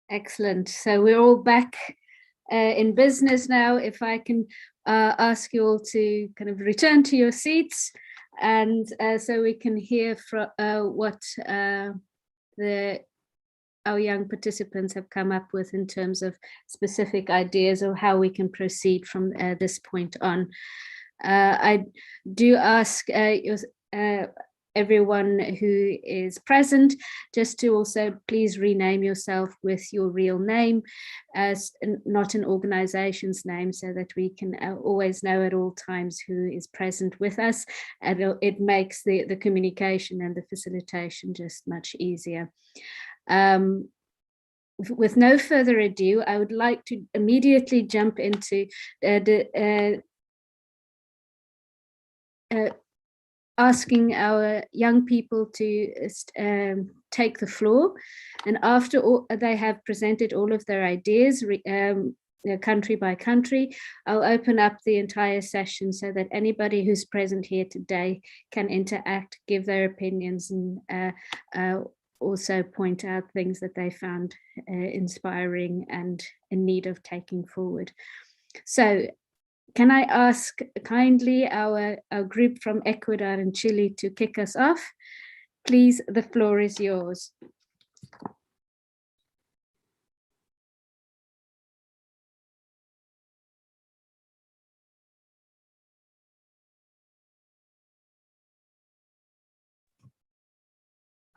Excellent. So we're all back in business now. If I can ask you all to kind of return to your seats, and so we can hear from what our young participants have come up with in terms of specific ideas or how we can proceed from this point on. I do ask everyone who is present just to also please rename yourself with your real name, as not an organization's name, so that we can always know at all times who is present with us, and it makes the communication and the facilitation just much easier. With no further ado, I would like to immediately jump into asking our young people to take the floor, and after they have presented all of their ideas country by country, I'll open up the entire session so that anybody who's present here today can interact, give their opinions, and also point out things that they found inspiring and in need of taking forward. So can I ask kindly our group from Ecuador and Chile to kick us off? Please, the floor is yours.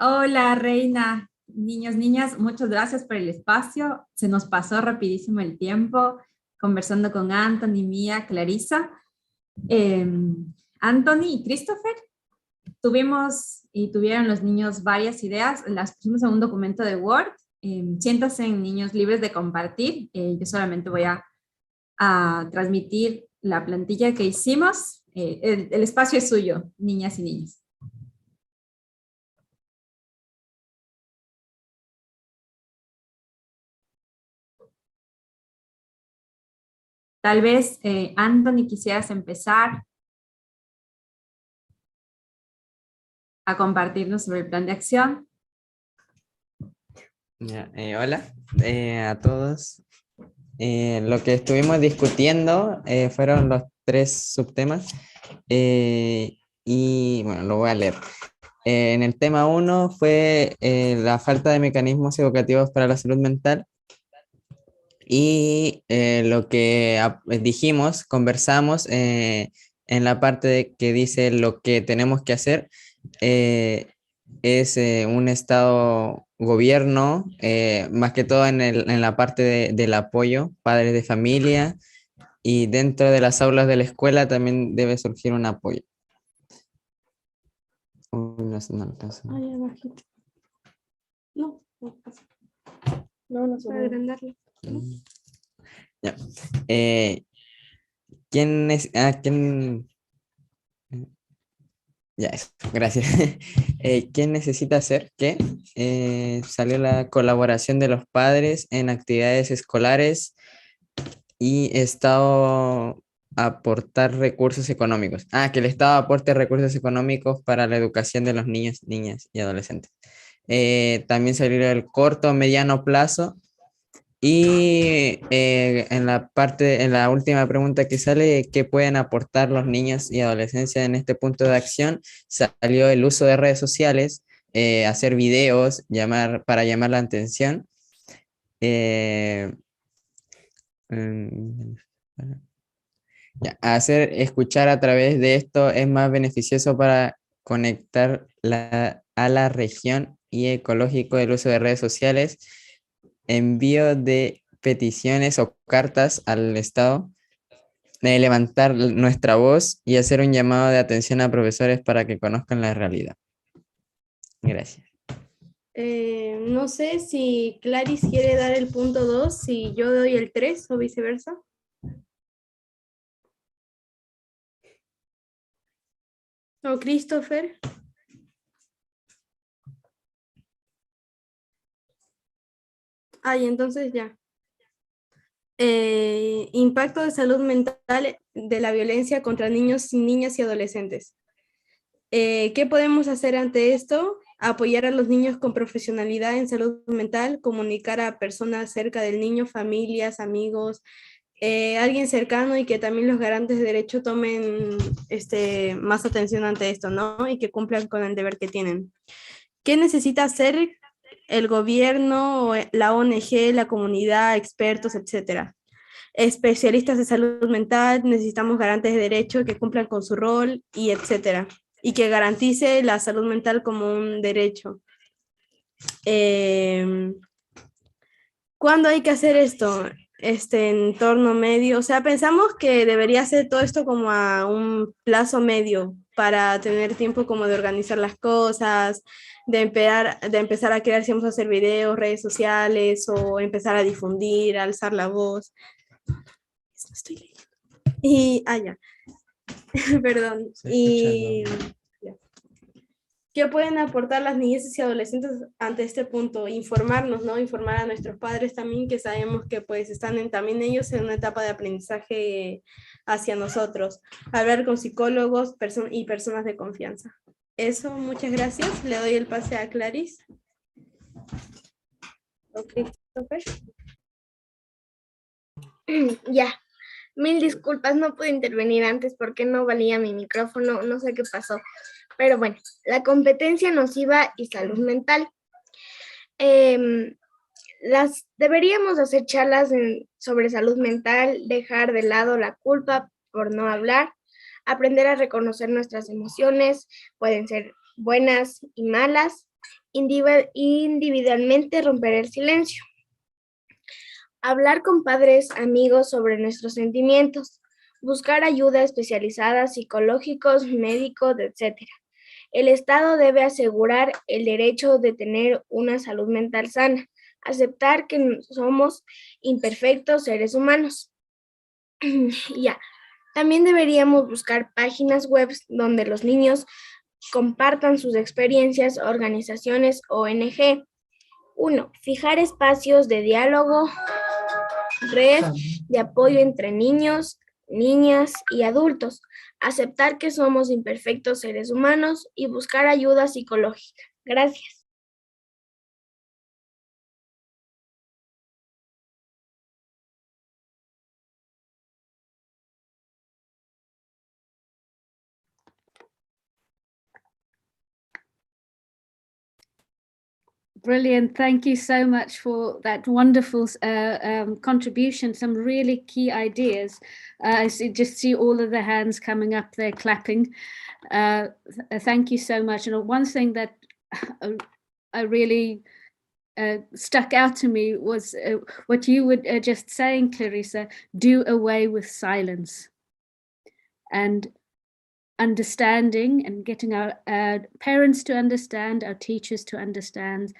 Hola, Reina. Niños, niñas, muchas gracias por el espacio. Se nos pasó rapidísimo el tiempo conversando con Anthony, Mía, Clarissa. Anthony y Christopher, tuvieron los niños varias ideas, las pusimos en un documento de Word. Siéntanse, niños, libres de compartir. Yo solamente voy a transmitir la plantilla que hicimos. El espacio es suyo, niñas y niños. Tal vez, Anthony, quisieras empezar a compartirnos sobre el plan de acción. Hola a todos. Lo que estuvimos discutiendo fueron los 3 subtemas y bueno, lo voy a leer. En el tema 1 fue la falta de mecanismos educativos para la salud mental. Y lo que dijimos, conversamos en la parte que dice lo que tenemos que hacer es un Estado gobierno, más que todo en la parte del apoyo, padres de familia, y dentro de las aulas de la escuela también debe surgir un apoyo. No pasa. No se va a agrandarlo. Ya. ¿Quién es? ¿Quién? Ya, eso, gracias. ¿Quién necesita hacer qué? Salió la colaboración de los padres en actividades escolares y Estado aportar recursos económicos. Que el Estado aporte recursos económicos para la educación de los niños, niñas y adolescentes. También salió el corto, mediano plazo. Y en la última pregunta que sale, ¿qué pueden aportar los niños y adolescencia en este punto de acción? Salió el uso de redes sociales, hacer videos, para llamar la atención. Escuchar a través de esto es más beneficioso para conectar a la región y ecológico del uso de redes sociales. Envío de peticiones o cartas al Estado, levantar nuestra voz y hacer un llamado de atención a profesores para que conozcan la realidad. Gracias. No sé si Claris quiere dar el punto 2, si yo doy el 3 o viceversa. O Christopher. Y entonces ya. Impacto de salud mental de la violencia contra niños, niñas y adolescentes. ¿Qué podemos hacer ante esto? apoyar a los niños con profesionalidad en salud mental, comunicar a personas cerca del niño, familias, amigos, alguien cercano y que también los garantes de derecho tomen más atención ante esto, ¿no? Y que cumplan con el deber que tienen. ¿Qué necesita hacer el gobierno, la ONG, la comunidad, expertos, etcétera? Especialistas de salud mental, necesitamos garantes de derecho que cumplan con su rol y etcétera. Y que garantice la salud mental como un derecho. ¿Cuándo hay que hacer esto? Entorno medio, o sea, pensamos que debería ser todo esto como a un plazo medio para tener tiempo como de organizar las cosas, de empezar a crear, si vamos a hacer videos, redes sociales o empezar a difundir, a alzar la voz. Estoy leyendo. Y, ya, perdón. Y ¿qué pueden aportar las niñeces y adolescentes ante este punto? Informarnos, ¿no? Informar a nuestros padres también, que sabemos que pues están también ellos en una etapa de aprendizaje hacia nosotros. Hablar con psicólogos y personas de confianza. Eso, muchas gracias. Le doy el pase a Clarice. ¿O Christopher? Ya, mil disculpas, no pude intervenir antes porque no valía mi micrófono, no sé qué pasó. Pero bueno, la competencia nociva y salud mental. Deberíamos hacer charlas sobre salud mental, dejar de lado la culpa por no hablar, aprender a reconocer nuestras emociones, pueden ser buenas y malas, individualmente romper el silencio. Hablar con padres, amigos sobre nuestros sentimientos, buscar ayuda especializada, psicológicos, médicos, etc. El Estado debe asegurar el derecho de tener una salud mental sana, aceptar que somos imperfectos seres humanos. Ya. También deberíamos buscar páginas web donde los niños compartan sus experiencias, organizaciones, ONG. 1. Fijar espacios de diálogo, red de apoyo entre niños, niñas y adultos, aceptar que somos imperfectos seres humanos y buscar ayuda psicológica. Gracias. Brilliant. Thank you so much for that wonderful contribution, some really key ideas. I just see all of the hands coming up there clapping. Thank you so much. And one thing that I really stuck out to me was what you were just saying, Clarissa, do away with silence. And understanding and getting our parents to understand, our teachers to understand,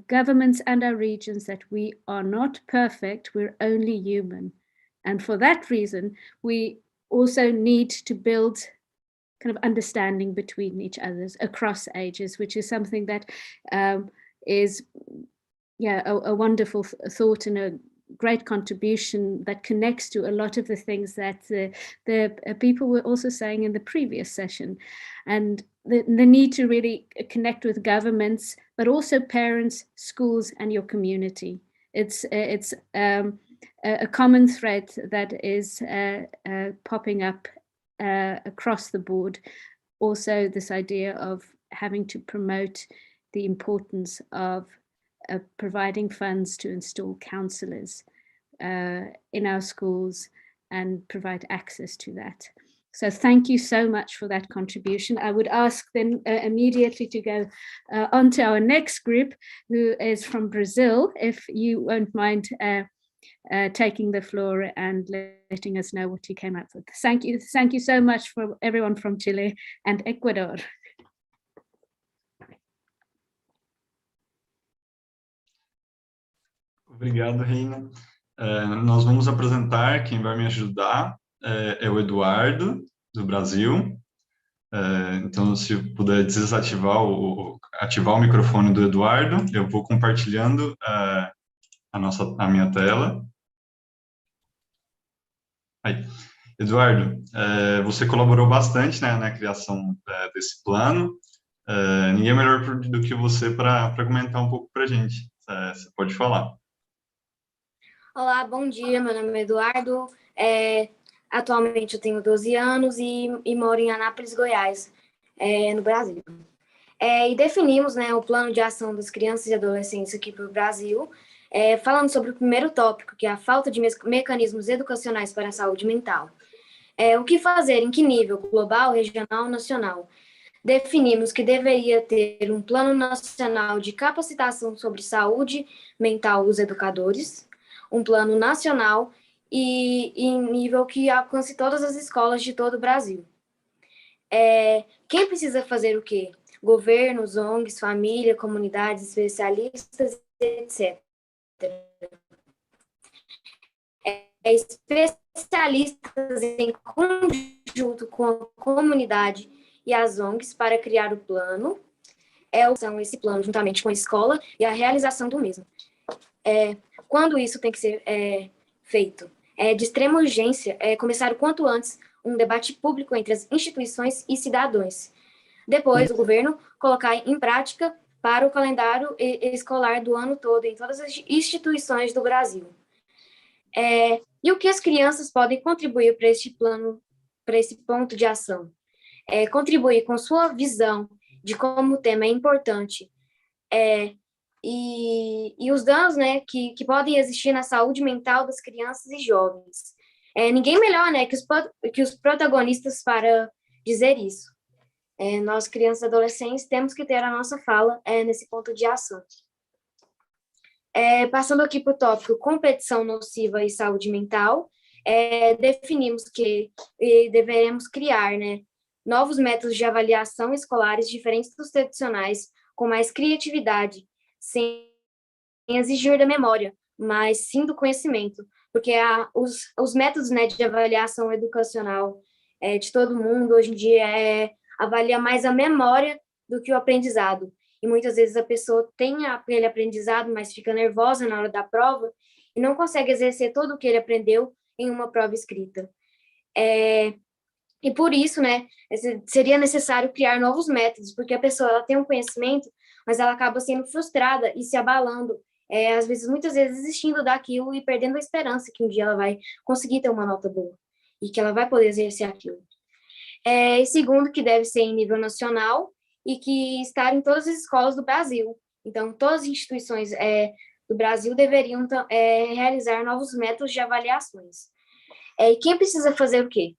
governments and our regions that we are not perfect, we're only human. And for that reason, we also need to build kind of understanding between each others across ages, which is something that is a wonderful thought and a great contribution that connects to a lot of the things that the people were also saying in the previous session, and the need to really connect with governments, but also parents, schools, and your community. It's a common thread that is popping up across the board. Also, this idea of having to promote the importance of providing funds to install counsellors in our schools and provide access to that. So thank you so much for that contribution. I would ask then immediately to go on to our next group, who is from Brazil, if you won't mind taking the floor and letting us know what you came up with. Thank you so much for everyone from Chile and Ecuador. Obrigado, Reina. Nós vamos apresentar, quem vai me ajudar é o Eduardo, do Brasil. Então, se puder desativar ativar o microfone do Eduardo, eu vou compartilhando a minha tela. Aí. Eduardo, você colaborou bastante, né, na criação desse plano. Ninguém melhor do que você para comentar um pouco para a gente. Você pode falar. Olá, bom dia. Meu nome é Eduardo. Atualmente eu tenho 12 anos e moro em Anápolis, Goiás, no Brasil. E definimos, né, o plano de ação das crianças e adolescentes aqui para o Brasil, falando sobre o primeiro tópico, que é a falta de mecanismos educacionais para a saúde mental. O que fazer, em que nível, global, regional, nacional? Definimos que deveria ter um plano nacional de capacitação sobre saúde mental dos educadores, um plano nacional e em nível que alcance todas as escolas de todo o Brasil. Quem precisa fazer o quê? Governos, ONGs, família, comunidades, especialistas, etc. Especialistas em conjunto com a comunidade e as ONGs para criar o plano, são esse plano juntamente com a escola e a realização do mesmo. Quando isso tem que ser feito? De extrema urgência começar o quanto antes um debate público entre as instituições e cidadãos. Depois, o governo colocar em prática para o calendário escolar do ano todo em todas as instituições do Brasil. E o que as crianças podem contribuir para este plano, para esse ponto de ação? Contribuir com sua visão de como o tema é importante e os danos, né, que podem existir na saúde mental das crianças e jovens. Ninguém melhor, né, que os protagonistas para dizer isso. Nós, crianças e adolescentes, temos que ter a nossa fala nesse ponto de ação. Passando aqui para o tópico competição nociva e saúde mental, definimos que deveremos criar, né, novos métodos de avaliação escolares diferentes dos tradicionais, com mais criatividade, sem exigir da memória, mas sim do conhecimento, porque os métodos, né, de avaliação educacional de todo mundo, hoje em dia, avalia mais a memória do que o aprendizado. E muitas vezes a pessoa tem aquele aprendizado, mas fica nervosa na hora da prova e não consegue exercer todo o que ele aprendeu em uma prova escrita. E por isso, né, seria necessário criar novos métodos, porque a pessoa ela tem um conhecimento, mas ela acaba sendo frustrada e se abalando, às vezes, muitas vezes desistindo daquilo e perdendo a esperança que um dia ela vai conseguir ter uma nota boa e que ela vai poder exercer aquilo. E segundo, que deve ser em nível nacional e que estar em todas as escolas do Brasil. Então, todas as instituições do Brasil deveriam realizar novos métodos de avaliações. E quem precisa fazer o quê?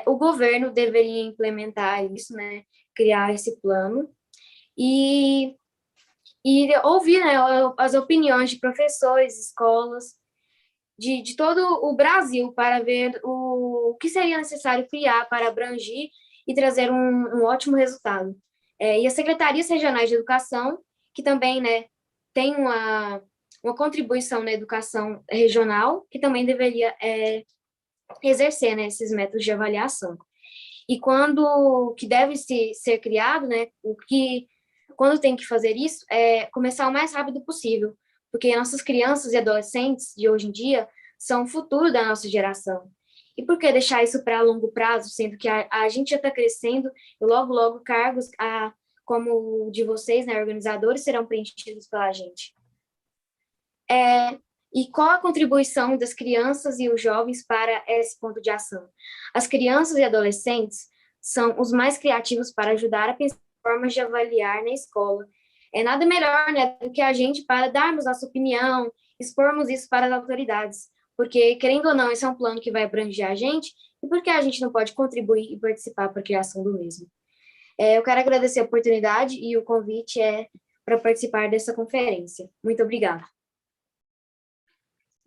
O governo deveria implementar isso, né? Criar esse plano e ouvir, né, as opiniões de professores, escolas, de todo o Brasil para ver o que seria necessário criar para abranger e trazer um ótimo resultado. E as secretarias regionais de educação, que também, né, tem uma contribuição na educação regional, que também deveria exercer, né, esses métodos de avaliação. E quando que deve ser criado, né, quando tem que fazer isso, começar o mais rápido possível, porque nossas crianças e adolescentes de hoje em dia são o futuro da nossa geração. E por que deixar isso para longo prazo, sendo que a gente já está crescendo e logo, logo cargos como o de vocês, né, organizadores, serão preenchidos pela gente? E qual a contribuição das crianças e os jovens para esse ponto de ação? As crianças e adolescentes são os mais criativos para ajudar a pensar formas de avaliar na escola. Nada melhor, né, do que a gente para darmos nossa opinião, expormos isso para as autoridades, porque, querendo ou não, esse é um plano que vai abranger a gente, e por que a gente não pode contribuir e participar para a criação do mesmo? Eu quero agradecer a oportunidade e o convite para participar dessa conferência. Muito obrigada.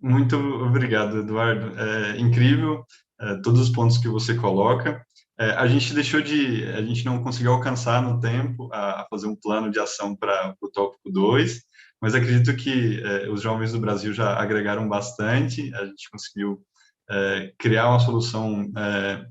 Muito obrigado, Eduardo. Incrível todos os pontos que você coloca. A gente não conseguiu alcançar no tempo a fazer um plano de ação para o tópico 2, mas acredito que os jovens do Brasil já agregaram bastante, a gente conseguiu criar uma solução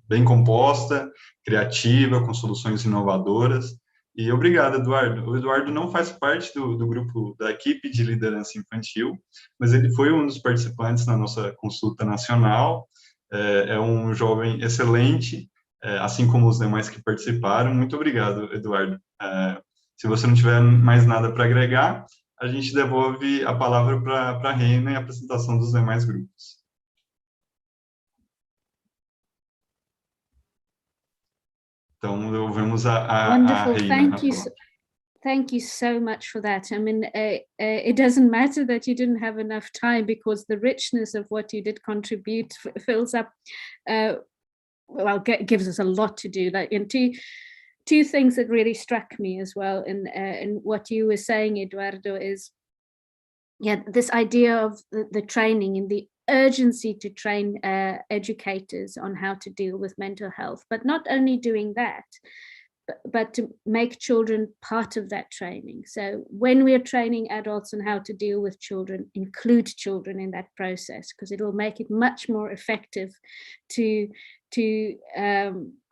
bem composta, criativa, com soluções inovadoras. E obrigado, Eduardo. O Eduardo não faz parte do grupo da equipe de liderança infantil, mas ele foi um dos participantes na nossa consulta nacional. É um jovem excelente, assim como os demais que participaram. Muito obrigado, Eduardo. Se você não tiver mais nada para agregar, a gente devolve a palavra para a Reina e a apresentação dos demais grupos. Então, devolvemos a Wonderful. Reina. Thank you so much for that. I mean, it doesn't matter that you didn't have enough time, because the richness of what you did contribute fills up, gives us a lot to do. Like, and two things that really struck me as well in what you were saying, Eduardo, is this idea of the training and the urgency to train educators on how to deal with mental health, but not only doing that, but to make children part of that training. So when we're training adults on how to deal with children, include children in that process, because it will make it much more effective to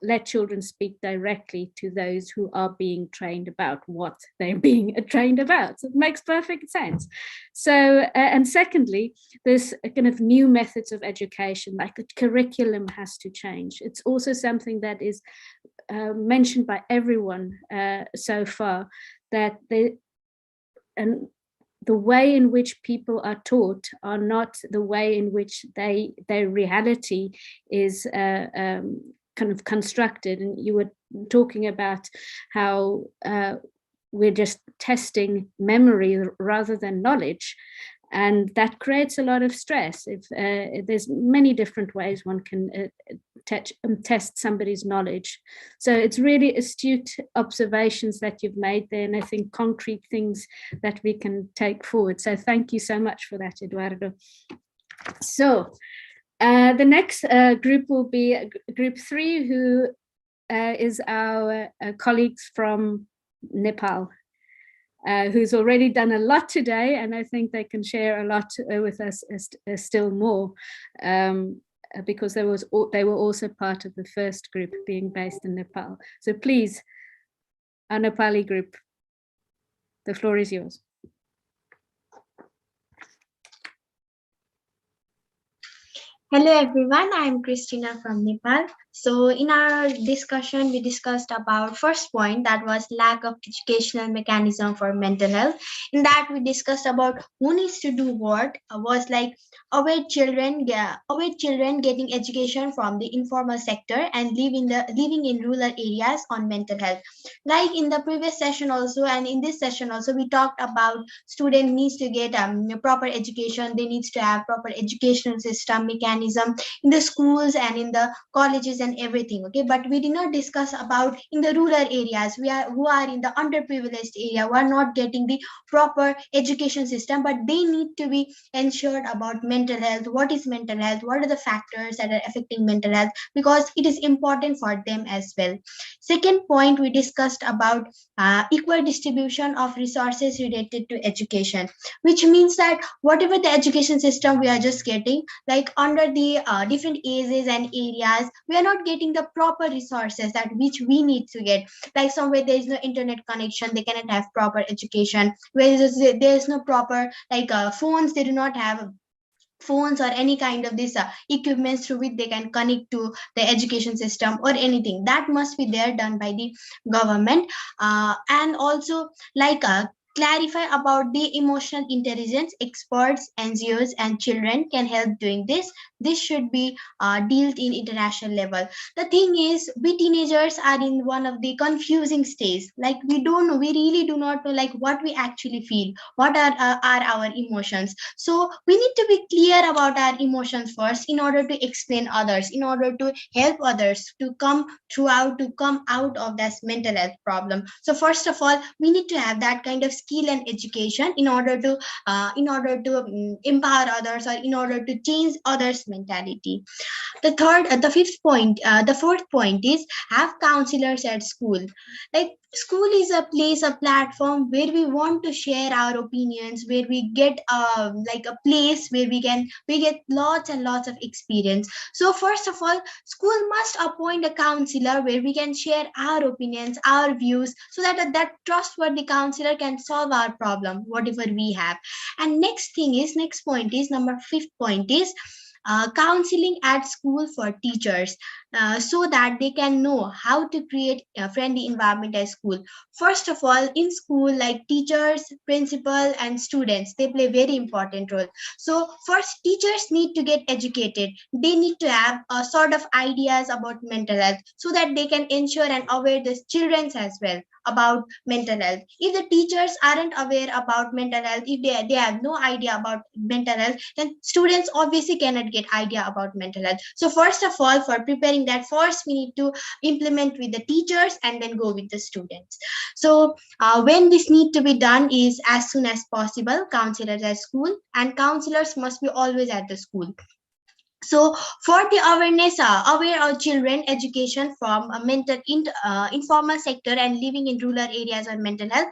let children speak directly to those who are being trained about what they're being trained about. So it makes perfect sense. So, and secondly, there's a kind of new methods of education, like the curriculum has to change. It's also something that is mentioned by everyone so far, that the way in which people are taught are not the way in which their reality is kind of constructed. And you were talking about how we're just testing memory rather than knowledge. And that creates a lot of stress. If there's many different ways one can test somebody's knowledge. So it's really astute observations that you've made there, and I think concrete things that we can take forward. So thank you so much for that, Eduardo. So the next group will be group 3, who is our colleagues from Nepal. Who's already done a lot today, and I think they can share a lot with us still more, because they were also part of the first group being based in Nepal. So please, our Nepali group, the floor is yours. Hello everyone, I'm Christina from Nepal. So in our discussion, we discussed about first point, that was lack of educational mechanism for mental health. In that we discussed about who needs to do what, was like await children getting education from the informal sector and living in rural areas on mental health. Like in the previous session also, and in this session also, we talked about student needs to get proper education. They needs to have proper educational system mechanism in the schools and in the colleges and everything. Okay, but we did not discuss about in the rural areas who are in the underprivileged area, who are not getting the proper education system, but they need to be ensured about mental health. What is mental health? What are the factors that are affecting mental health? Because it is important for them as well. Second point, we discussed about equal distribution of resources related to education, which means that whatever the education system we are just getting, like under the different ages and areas, we are not getting the proper resources that which we need to get. Like somewhere there is no internet connection, they cannot have proper education. Where there is no proper phones, they do not have phones or any kind of this equipments through which they can connect to the education system or anything. That must be there done by the government. And also clarify about the emotional intelligence. Experts, NGOs and children can help doing this. This should be dealt in international level. The thing is, we teenagers are in one of the confusing stages. Like we don't know, we really do not know like what we actually feel, what are our emotions. So we need to be clear about our emotions first in order to explain others, in order to help others to come out of this mental health problem. So first of all, we need to have that kind of skill and education in order to empower others, or in order to change others' mentality. The fourth point is have counselors at school. Like school is a place, a platform where we want to share our opinions, where we get a place where we get lots and lots of experience. So first of all, school must appoint a counselor where we can share our opinions, our views, so that that trustworthy counselor can solve our problem, whatever we have. And next point is number 5th point is counseling at school for teachers, so that they can know how to create a friendly environment at school. First of all, in school, like teachers, principal, and students, they play very important role. So first, teachers need to get educated. They need to have a sort of ideas about mental health, so that they can ensure and aware the children as well about mental health. If the teachers aren't aware about mental health, if they have no idea about mental health, then students obviously cannot get idea about mental health. So first of all, for preparing that, first we need to implement with the teachers and then go with the students. So when this need to be done is as soon as possible, counselors at school, and counselors must be always at the school. So for the awareness, aware our children education from a informal sector and living in rural areas on mental health.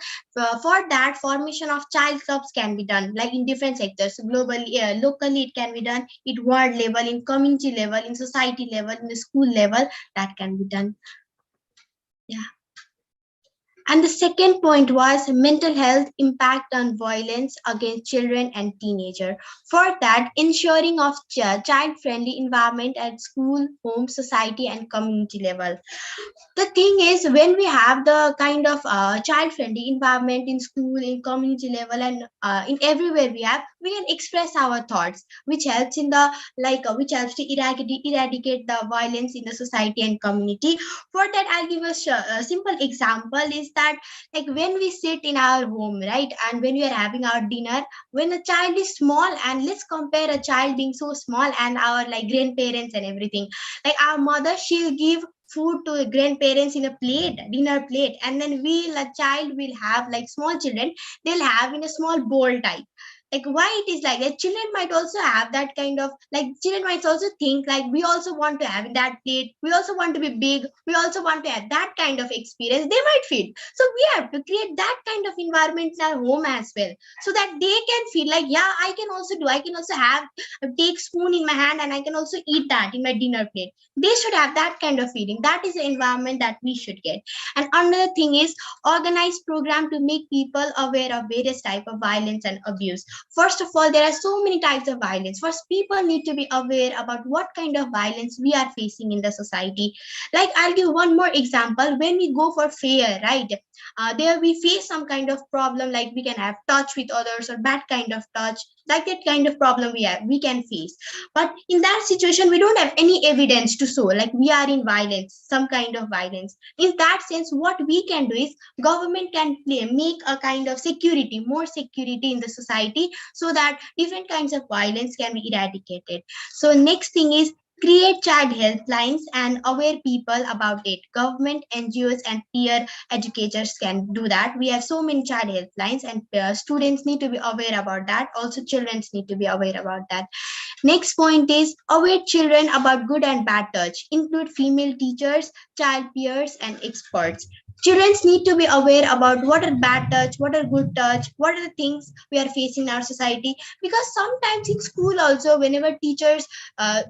For that, formation of child clubs can be done, like in different sectors, globally, locally it can be done, at world level, in community level, in society level, in the school level, that can be done. Yeah. And the second point was mental health impact on violence against children and teenagers. For that, ensuring of child-friendly environment at school, home, society, and community level. The thing is, when we have the kind of child-friendly environment in school, in community level, and in everywhere we can express our thoughts, which helps in the which helps to eradicate the violence in the society and community. For that, I'll give a simple example is that, like when we sit in our home, right, and when we are having our dinner, when a child is small, and let's compare a child being so small and our like grandparents and everything, like our mother, she'll give food to the grandparents in a plate, dinner plate, and then a child will have, like small children, they'll have in a small bowl type. Like why it is like that, children might also have that kind of, like children might also think like we also want to have in that plate, we also want to be big, we also want to have that kind of experience they might feel. So we have to create that kind of environment in our home as well, so that they can feel like, yeah, I can also have take spoon in my hand and I can also eat that in my dinner plate. They should have that kind of feeling. That is the environment that we should get. And another thing is organized program to make people aware of various type of violence and abuse. First of all, there are so many types of violence. First, people need to be aware about what kind of violence we are facing in the society. Like I'll give one more example. When we go for fair, right, there we face some kind of problem, like we can have touch with others or bad kind of touch, like that kind of problem we can face. But in that situation, we don't have any evidence to show like we are in violence, some kind of violence. In that sense, what we can do is government can make a kind of security, more security in the society, so that different kinds of violence can be eradicated. So next thing is create child helplines and aware people about it. Government, NGOs, and peer educators can do that. We have so many child helplines, and students need to be aware about that. Also, children need to be aware about that. Next point is aware children about good and bad touch. Include female teachers, child peers, and experts. Children need to be aware about what are bad touch, what are good touch, what are the things we are facing in our society. Because sometimes in school also, whenever teachers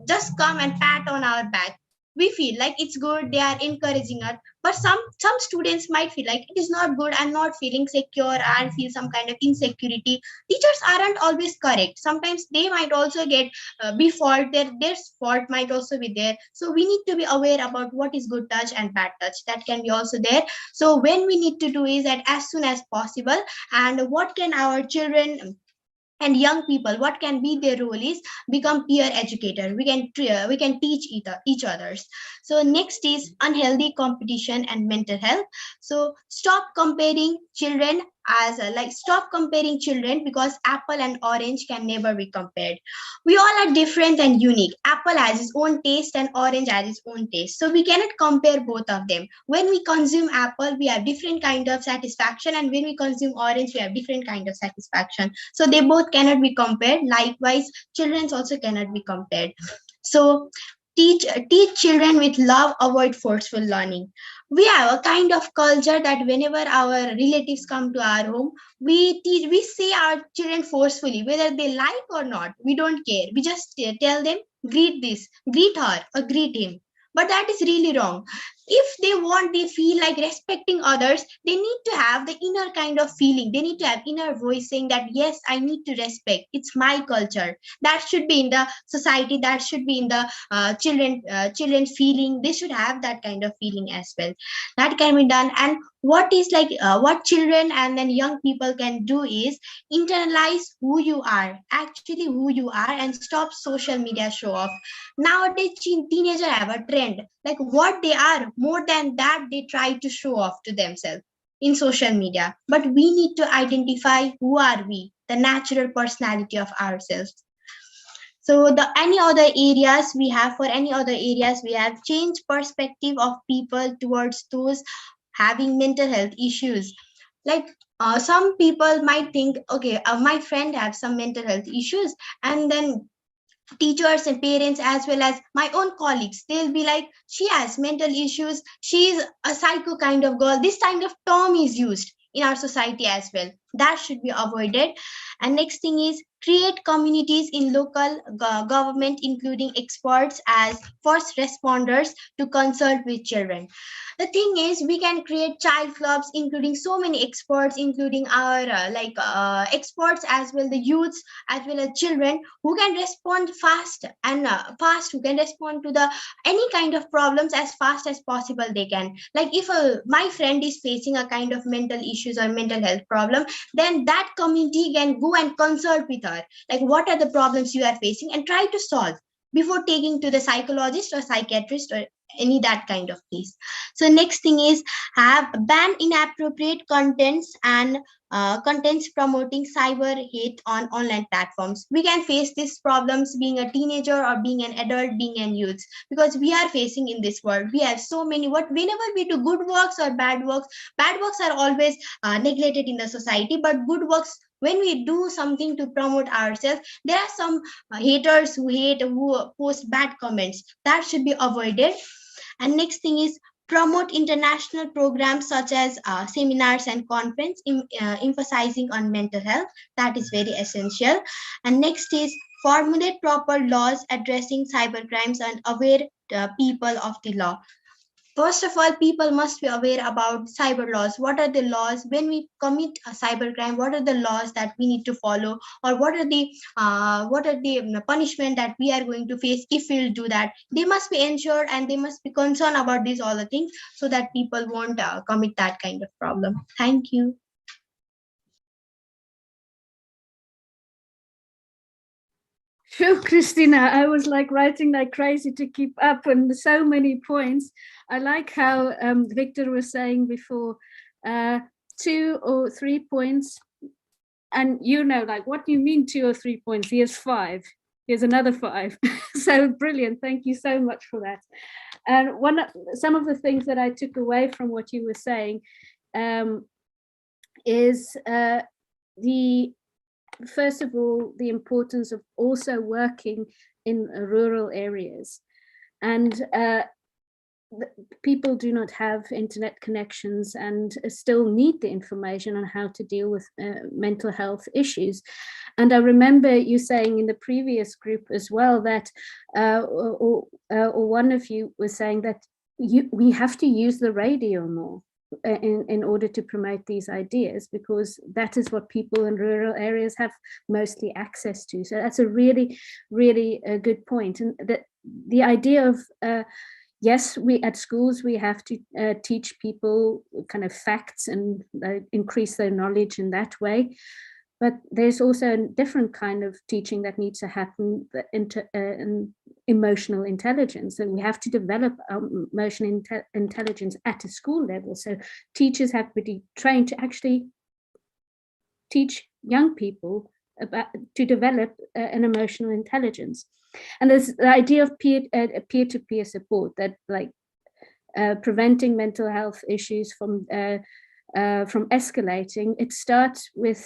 just come and pat on our back, we feel like it's good, they are encouraging us. But some students might feel like it is not good, I'm not feeling secure, and feel some kind of insecurity. Teachers aren't always correct. Sometimes they might also get be fault, their fault might also be there. So we need to be aware about what is good touch and bad touch, that can be also there. So when we need to do is that as soon as possible, and what can our children and young people, what can be their role is become peer educator. We can teach each others. So next is unhealthy competition and mental health. So stop comparing children stop comparing children, because apple and orange can never be compared. We all are different and unique. Apple has its own taste and orange has its own taste, so we cannot compare both of them. When we consume apple, we have different kind of satisfaction, and when we consume orange, we have different kind of satisfaction. So they both cannot be compared. Likewise, children also cannot be compared. So teach children with love, avoid forceful learning. We have a kind of culture that whenever our relatives come to our home, we say our children forcefully, whether they like or not, we don't care. We just tell them, greet her or greet him. but that is really wrong. If they feel like respecting others, they need to have the inner kind of feeling. They need to have inner voice saying that, yes, I need to respect. It's my culture. That should be in the society. That should be in the children feeling. They should have that kind of feeling as well. That can be done. And what children and then young people can do is internalize who you are, actually who you are, and stop social media show off. Nowadays teenagers have a trend, like what they are, more than that they try to show off to themselves in social media. But we need to identify who are we, the natural personality of ourselves. So for any other areas we have changed perspective of people towards those having mental health issues. Like some people might think, okay, my friend have some mental health issues, and then teachers and parents as well as my own colleagues, they'll be like, she has mental issues, she's a psycho kind of girl. This kind of term is used in our society as well. That should be avoided. And next thing is create communities in local government, including experts as first responders to consult with children. The thing is, we can create child clubs including so many experts, including our experts as well, the youths as well as children, who can respond fast and who can respond to the any kind of problems as fast as possible they can. Like if my friend is facing a kind of mental issues or mental health problem, then that community can go and consult with her, like what are the problems you are facing, and try to solve before taking to the psychologist or psychiatrist or any that kind of place. So next thing is have ban inappropriate contents and contents promoting cyber hate on online platforms. We can face these problems being a teenager or being an adult, being an youth, because we are facing in this world. We have so many, whenever we do good works or bad works are always neglected in the society, but good works, when we do something to promote ourselves, there are some haters who hate, who post bad comments. That should be avoided. And next thing is promote international programs such as seminars and conference emphasizing on mental health. That is very essential. And next is formulate proper laws addressing cybercrimes and aware people of the law. First of all, people must be aware about cyber laws. What are the laws when we commit a cybercrime? What are the laws that we need to follow, or what are the punishment that we are going to face if we'll do that? They must be ensured and they must be concerned about these all the things so that people won't commit that kind of problem. Thank you. Sure, Christina, I was like writing like crazy to keep up on so many points. I like how Victor was saying before, 2 or 3 points. And like, what do you mean 2 or 3 points? Here's 5. Here's another 5. So brilliant. Thank you so much for that. And some of the things that I took away from what you were saying is first of all, the importance of also working in rural areas. And people do not have internet connections and still need the information on how to deal with mental health issues. And I remember you saying in the previous group as well that, or one of you was saying that we have to use the radio more in order to promote these ideas, because that is what people in rural areas have mostly access to. So that's a really, really good point. And the idea of yes, we at schools, we have to teach people kind of facts and increase their knowledge in that way. But there's also a different kind of teaching that needs to happen, emotional intelligence. And we have to develop emotional intelligence at a school level. So teachers have to be trained to actually teach young people to develop an emotional intelligence. And there's the idea of peer-to-peer support, that like preventing mental health issues from escalating. It starts with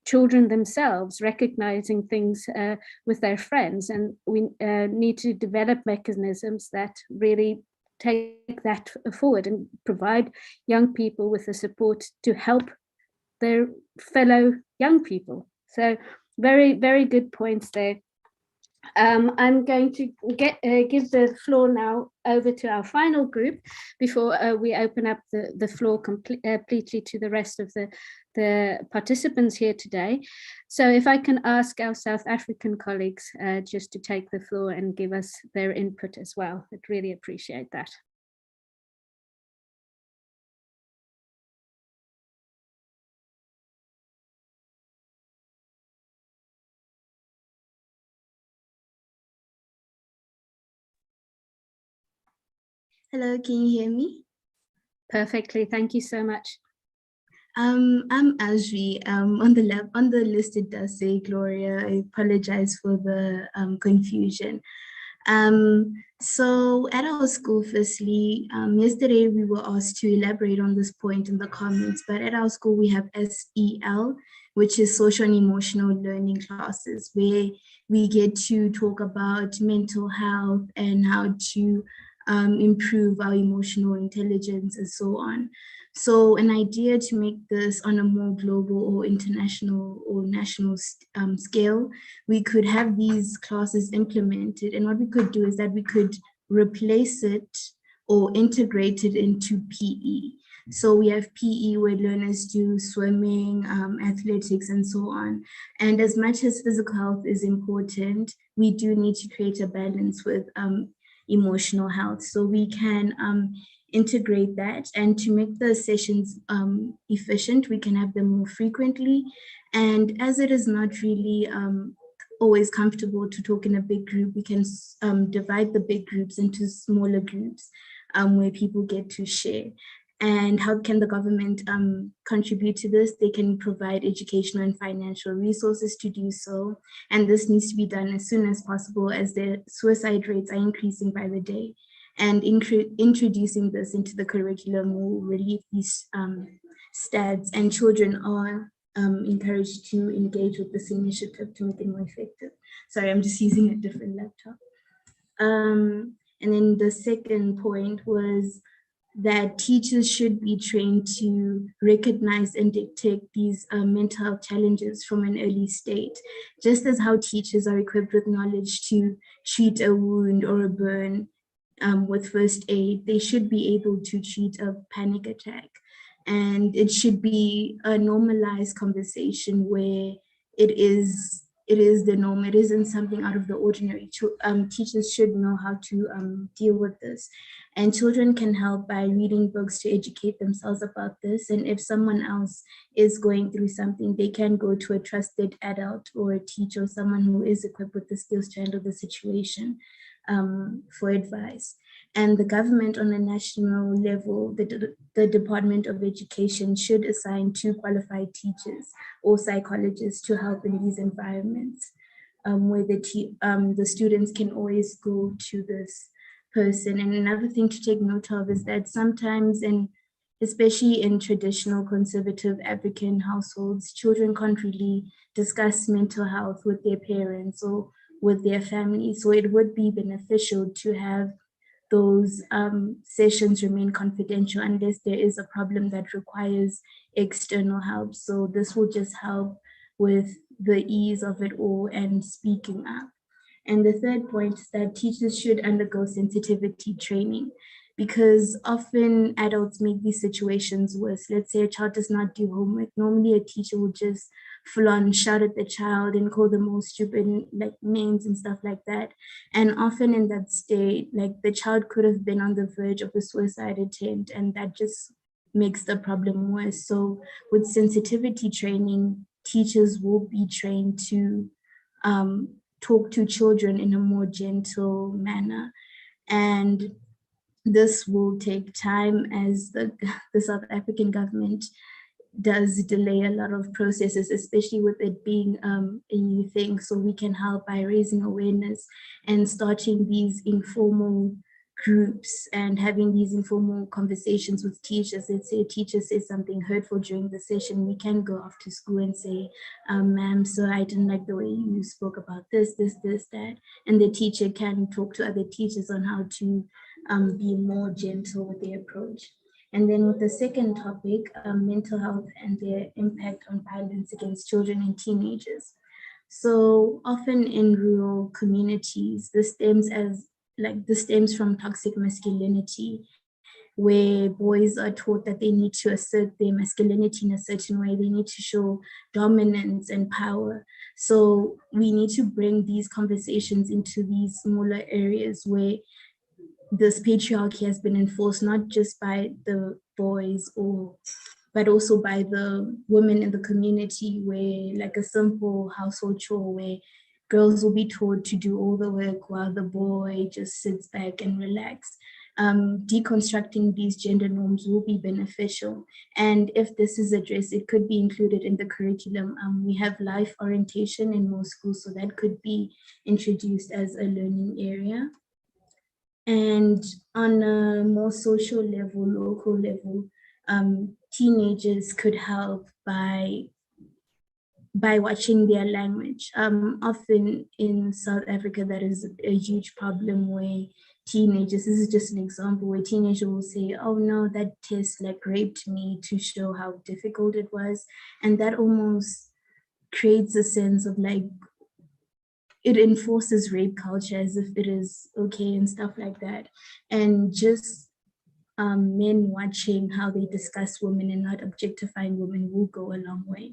children themselves recognizing things with their friends, and we need to develop mechanisms that really take that forward and provide young people with the support to help their fellow young people. So very, very good points there. I'm going to give the floor now over to our final group before we open up the floor completely to the rest of the participants here today. So if I can ask our South African colleagues just to take the floor and give us their input as well. I'd really appreciate that. Hello, can you hear me? Perfectly, thank you so much. I'm Ashvi. On the list it does say Gloria. I apologize for the confusion. So at our school, firstly, yesterday we were asked to elaborate on this point in the comments, but at our school we have SEL, which is social and emotional learning classes, where we get to talk about mental health and how to improve our emotional intelligence and so on. So an idea to make this on a more global or international or national scale, we could have these classes implemented. And what we could do is that we could replace it or integrate it into PE. So we have PE where learners do swimming, athletics, and so on. And as much as physical health is important, we do need to create a balance with emotional health. So we can integrate that, and to make the sessions efficient, we can have them more frequently. And as it is not really always comfortable to talk in a big group, we can divide the big groups into smaller groups where people get to share. And how can the government contribute to this? They can provide educational and financial resources to do so. And this needs to be done as soon as possible, as the suicide rates are increasing by the day. And introducing this into the curriculum will relieve these stats, and children are encouraged to engage with this initiative to make it more effective. Sorry, I'm just using a different laptop. And then the second point was that teachers should be trained to recognize and detect these mental health challenges from an early state, just as how teachers are equipped with knowledge to treat a wound or a burn with first aid. They should be able to treat a panic attack. And it should be a normalized conversation where it is the norm. It isn't something out of the ordinary. Teachers should know how to deal with this. And children can help by reading books to educate themselves about this. And if someone else is going through something, they can go to a trusted adult or a teacher or someone who is equipped with the skills to handle the situation for advice. And the government on a national level, the Department of Education should assign 2 qualified teachers or psychologists to help in these environments where the students can always go to this person. And another thing to take note of is that sometimes, and especially in traditional conservative African households, children can't really discuss mental health with their parents or with their family. So it would be beneficial to have those sessions remain confidential unless there is a problem that requires external help. So this will just help with the ease of it all and speaking up. And the third point is that teachers should undergo sensitivity training, because often adults make these situations worse. Let's say a child does not do homework. Normally a teacher will just full on shout at the child and call them all stupid names and stuff like that. And often in that state, the child could have been on the verge of a suicide attempt, and that just makes the problem worse. So with sensitivity training, teachers will be trained to talk to children in a more gentle manner. And this will take time, as the South African government does delay a lot of processes, especially with it being a new thing. So we can help by raising awareness and starting these informal groups and having these informal conversations with teachers. Let's say a teacher says something hurtful during the session, we can go off to school and say, ma'am, so I didn't like the way you spoke about this, that. And the teacher can talk to other teachers on how to be more gentle with their approach. And then with the second topic, mental health and their impact on violence against children and teenagers. So often in rural communities, this stems from toxic masculinity, where boys are taught that they need to assert their masculinity in a certain way. They need to show dominance and power. So we need to bring these conversations into these smaller areas where this patriarchy has been enforced, not just by the boys but also by the women in the community, where like a simple household chore where girls will be told to do all the work while the boy just sits back and relax. Deconstructing these gender norms will be beneficial. And if this is addressed, it could be included in the curriculum. We have life orientation in most schools, so that could be introduced as a learning area. And on a more social level, local level, teenagers could help by watching their language. Often in South Africa, that is a huge problem where teenagers, this is just an example, where teenagers will say, oh no, that test like raped me, to show how difficult it was. And that almost creates a sense of like, it enforces rape culture as if it is okay and stuff like that. And just men watching how they discuss women and not objectifying women will go a long way.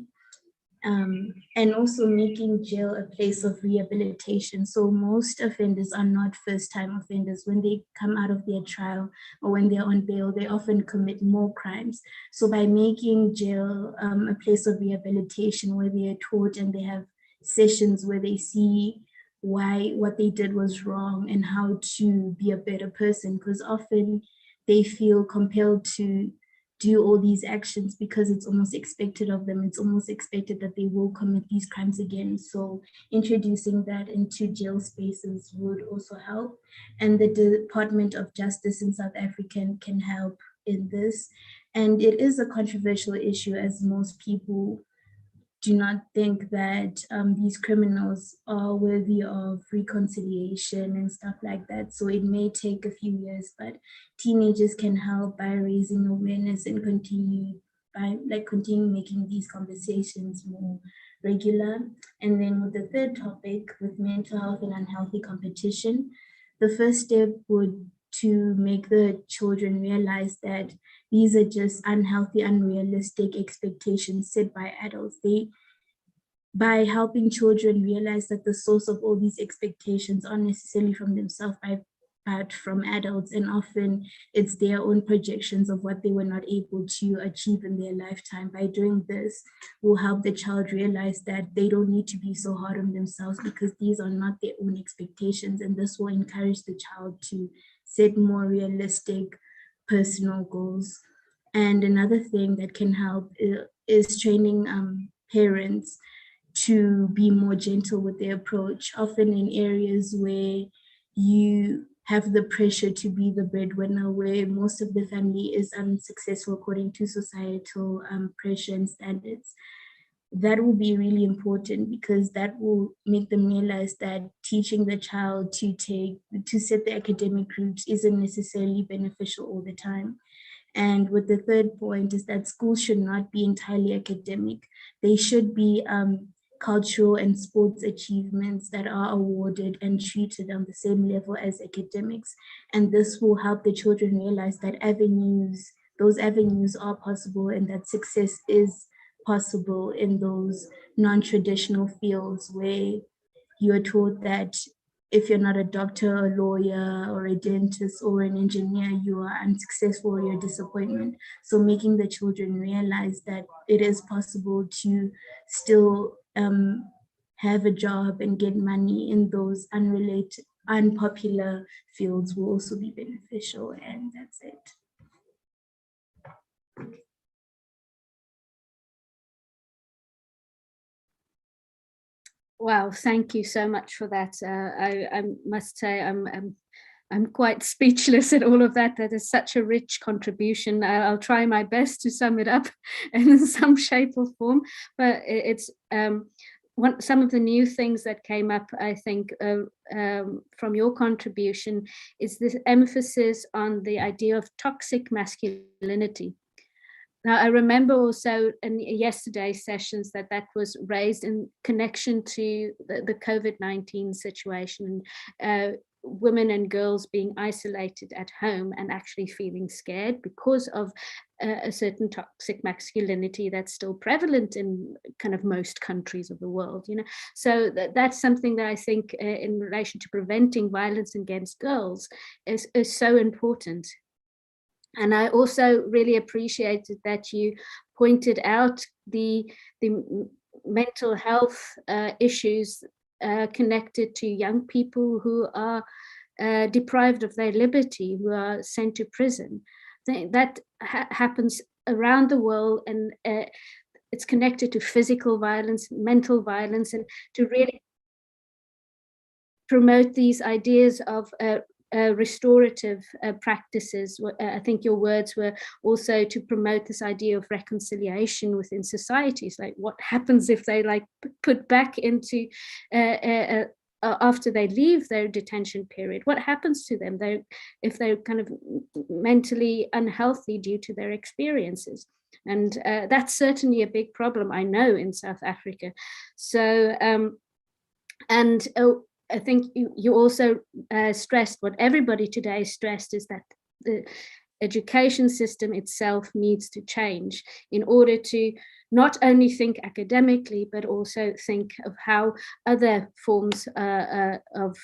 And also making jail a place of rehabilitation. So most offenders are not first-time offenders. When they come out of their trial or when they're on bail, they often commit more crimes. So by making jail a place of rehabilitation where they are taught and they have sessions where they see why what they did was wrong and how to be a better person, because often they feel compelled to do all these actions because it's almost expected of them. It's almost expected that they will commit these crimes again. So introducing that into jail spaces would also help. And the Department of Justice in South Africa can help in this. And it is a controversial issue, as most people do not think that these criminals are worthy of reconciliation and stuff like that. So it may take a few years, but teenagers can help by raising awareness and continue making these conversations more regular. And then with the third topic, with mental health and unhealthy competition, the first step would to make the children realize that these are just unhealthy, unrealistic expectations set by adults. By helping children realize that the source of all these expectations aren't necessarily from themselves, but from adults, and often it's their own projections of what they were not able to achieve in their lifetime. By doing this, will help the child realize that they don't need to be so hard on themselves because these are not their own expectations, and this will encourage the child to set more realistic personal goals. And another thing that can help is training parents to be more gentle with their approach. Often in areas where you have the pressure to be the breadwinner, where most of the family is unsuccessful according to societal pressure and standards, that will be really important, because that will make them realize that teaching the child to set the academic route isn't necessarily beneficial all the time. And with the third point is that schools should not be entirely academic. They should be cultural and sports achievements that are awarded and treated on the same level as academics. And this will help the children realize that those avenues are possible, and that success is possible in those non-traditional fields where you are taught that if you're not a doctor, a lawyer, or a dentist, or an engineer, you are unsuccessful or you're a disappointment. So making the children realize that it is possible to still have a job and get money in those unrelated, unpopular fields will also be beneficial. And that's it. Wow, thank you so much for that. I must say I'm quite speechless at all of that. That is such a rich contribution. I'll try my best to sum it up in some shape or form, but it's some of the new things that came up, I think, from your contribution is this emphasis on the idea of toxic masculinity. Now, I remember also in yesterday's sessions that was raised in connection to the COVID-19 situation, women and girls being isolated at home and actually feeling scared because of a certain toxic masculinity that's still prevalent in kind of most countries of the world, you know. So that's something that I think in relation to preventing violence against girls is so important. And I also really appreciated that you pointed out the mental health issues connected to young people who are deprived of their liberty, who are sent to prison. That happens around the world, and it's connected to physical violence, mental violence, and to really promote these ideas of restorative practices. I think your words were also to promote this idea of reconciliation within societies, like what happens if they like put back into after they leave their detention period, what happens to them if they're kind of mentally unhealthy due to their experiences. And that's certainly a big problem, I know, in South Africa. So I think you also stressed what everybody today stressed, is that the education system itself needs to change in order to not only think academically, but also think of how other forms of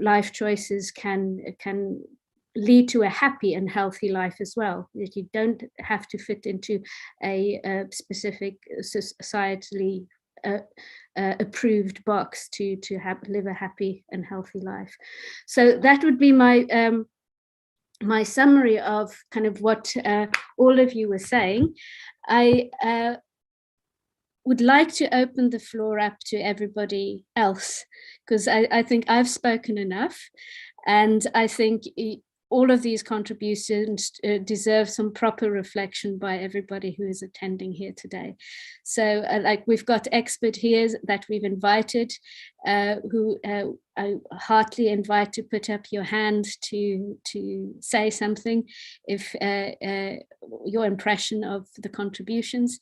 life choices can lead to a happy and healthy life as well. That you don't have to fit into a specific societally approved box to live a happy and healthy life. So that would be my my summary of kind of what all of you were saying. I would like to open the floor up to everybody else, because I think I've spoken enough, and I think all of these contributions deserve some proper reflection by everybody who is attending here today. So like we've got expert here that we've invited, who I heartily invite to put up your hand to say something, if your impression of the contributions,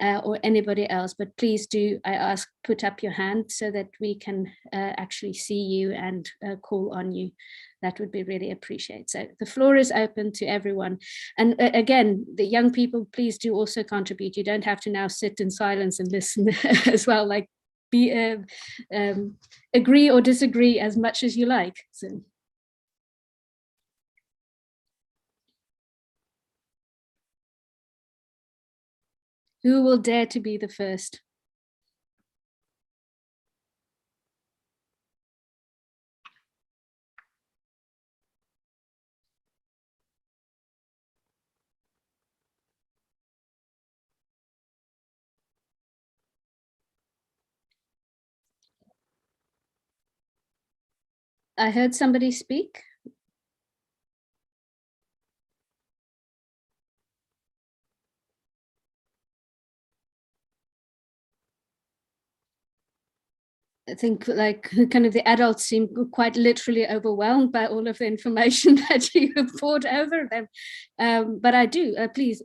or anybody else. But please do, I ask, put up your hand so that we can actually see you and call on you. That would be really appreciated. So the floor is open to everyone. And again, the young people, please do also contribute. You don't have to now sit in silence and listen as well, like agree or disagree as much as you like. So. Who will dare to be the first? I heard somebody speak. I think like kind of the adults seem quite literally overwhelmed by all of the information that you have poured over them. But I do, please,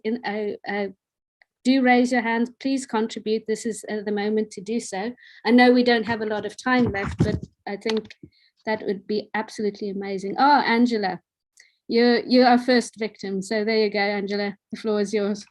do raise your hand, please contribute. This is the moment to do so. I know we don't have a lot of time left, but I think that would be absolutely amazing. Oh, Angela, you're our first victim. So there you go, Angela, the floor is yours.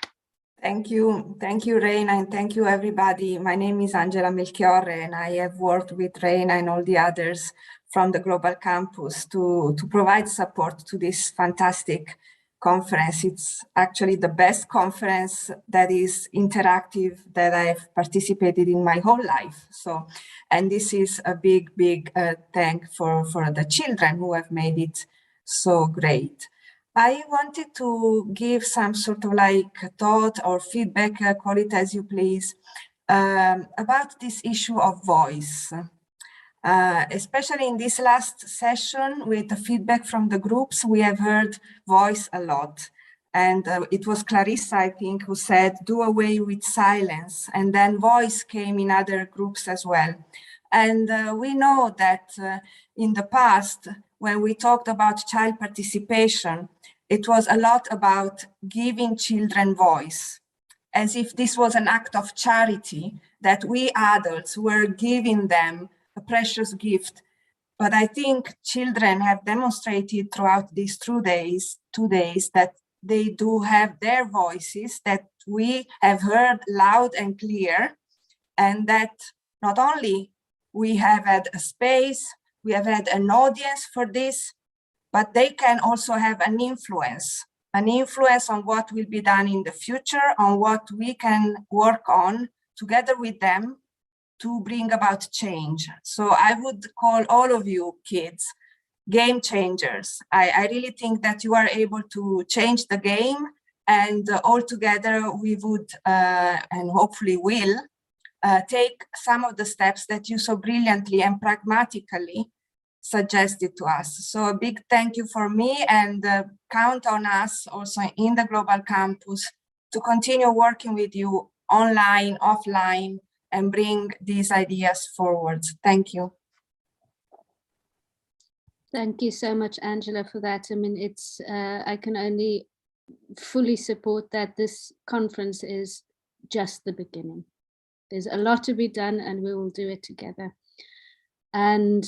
Thank you, Reina, and thank you, everybody. My name is Angela Melchior, and I have worked with Reina and all the others from the Global Campus to provide support to this fantastic conference. It's actually the best conference that is interactive that I've participated in my whole life. So, and this is a big thank for the children who have made it so great. I wanted to give some sort of like thought or feedback, call it as you please, about this issue of voice. Especially in this last session with the feedback from the groups, we have heard voice a lot. And it was Clarissa, I think, who said, do away with silence. And then voice came in other groups as well. And we know that in the past, when we talked about child participation, it was a lot about giving children voice, as if this was an act of charity that we adults were giving them a precious gift. But I think children have demonstrated throughout these 2 days that they do have their voices, that we have heard loud and clear, and that not only we have had a space, we have had an audience for this, but they can also have an influence on what will be done in the future, on what we can work on together with them to bring about change. So I would call all of you kids game changers. I really think that you are able to change the game, and all together we would, and hopefully will, take some of the steps that you so brilliantly and pragmatically suggested to us. So a big thank you for me, and count on us also in the Global Campus to continue working with you online, offline, and bring these ideas forward. Thank you. Thank you so much, Angela, for that. I mean, it's I can only fully support that this conference is just the beginning. There's a lot to be done, and we will do it together. And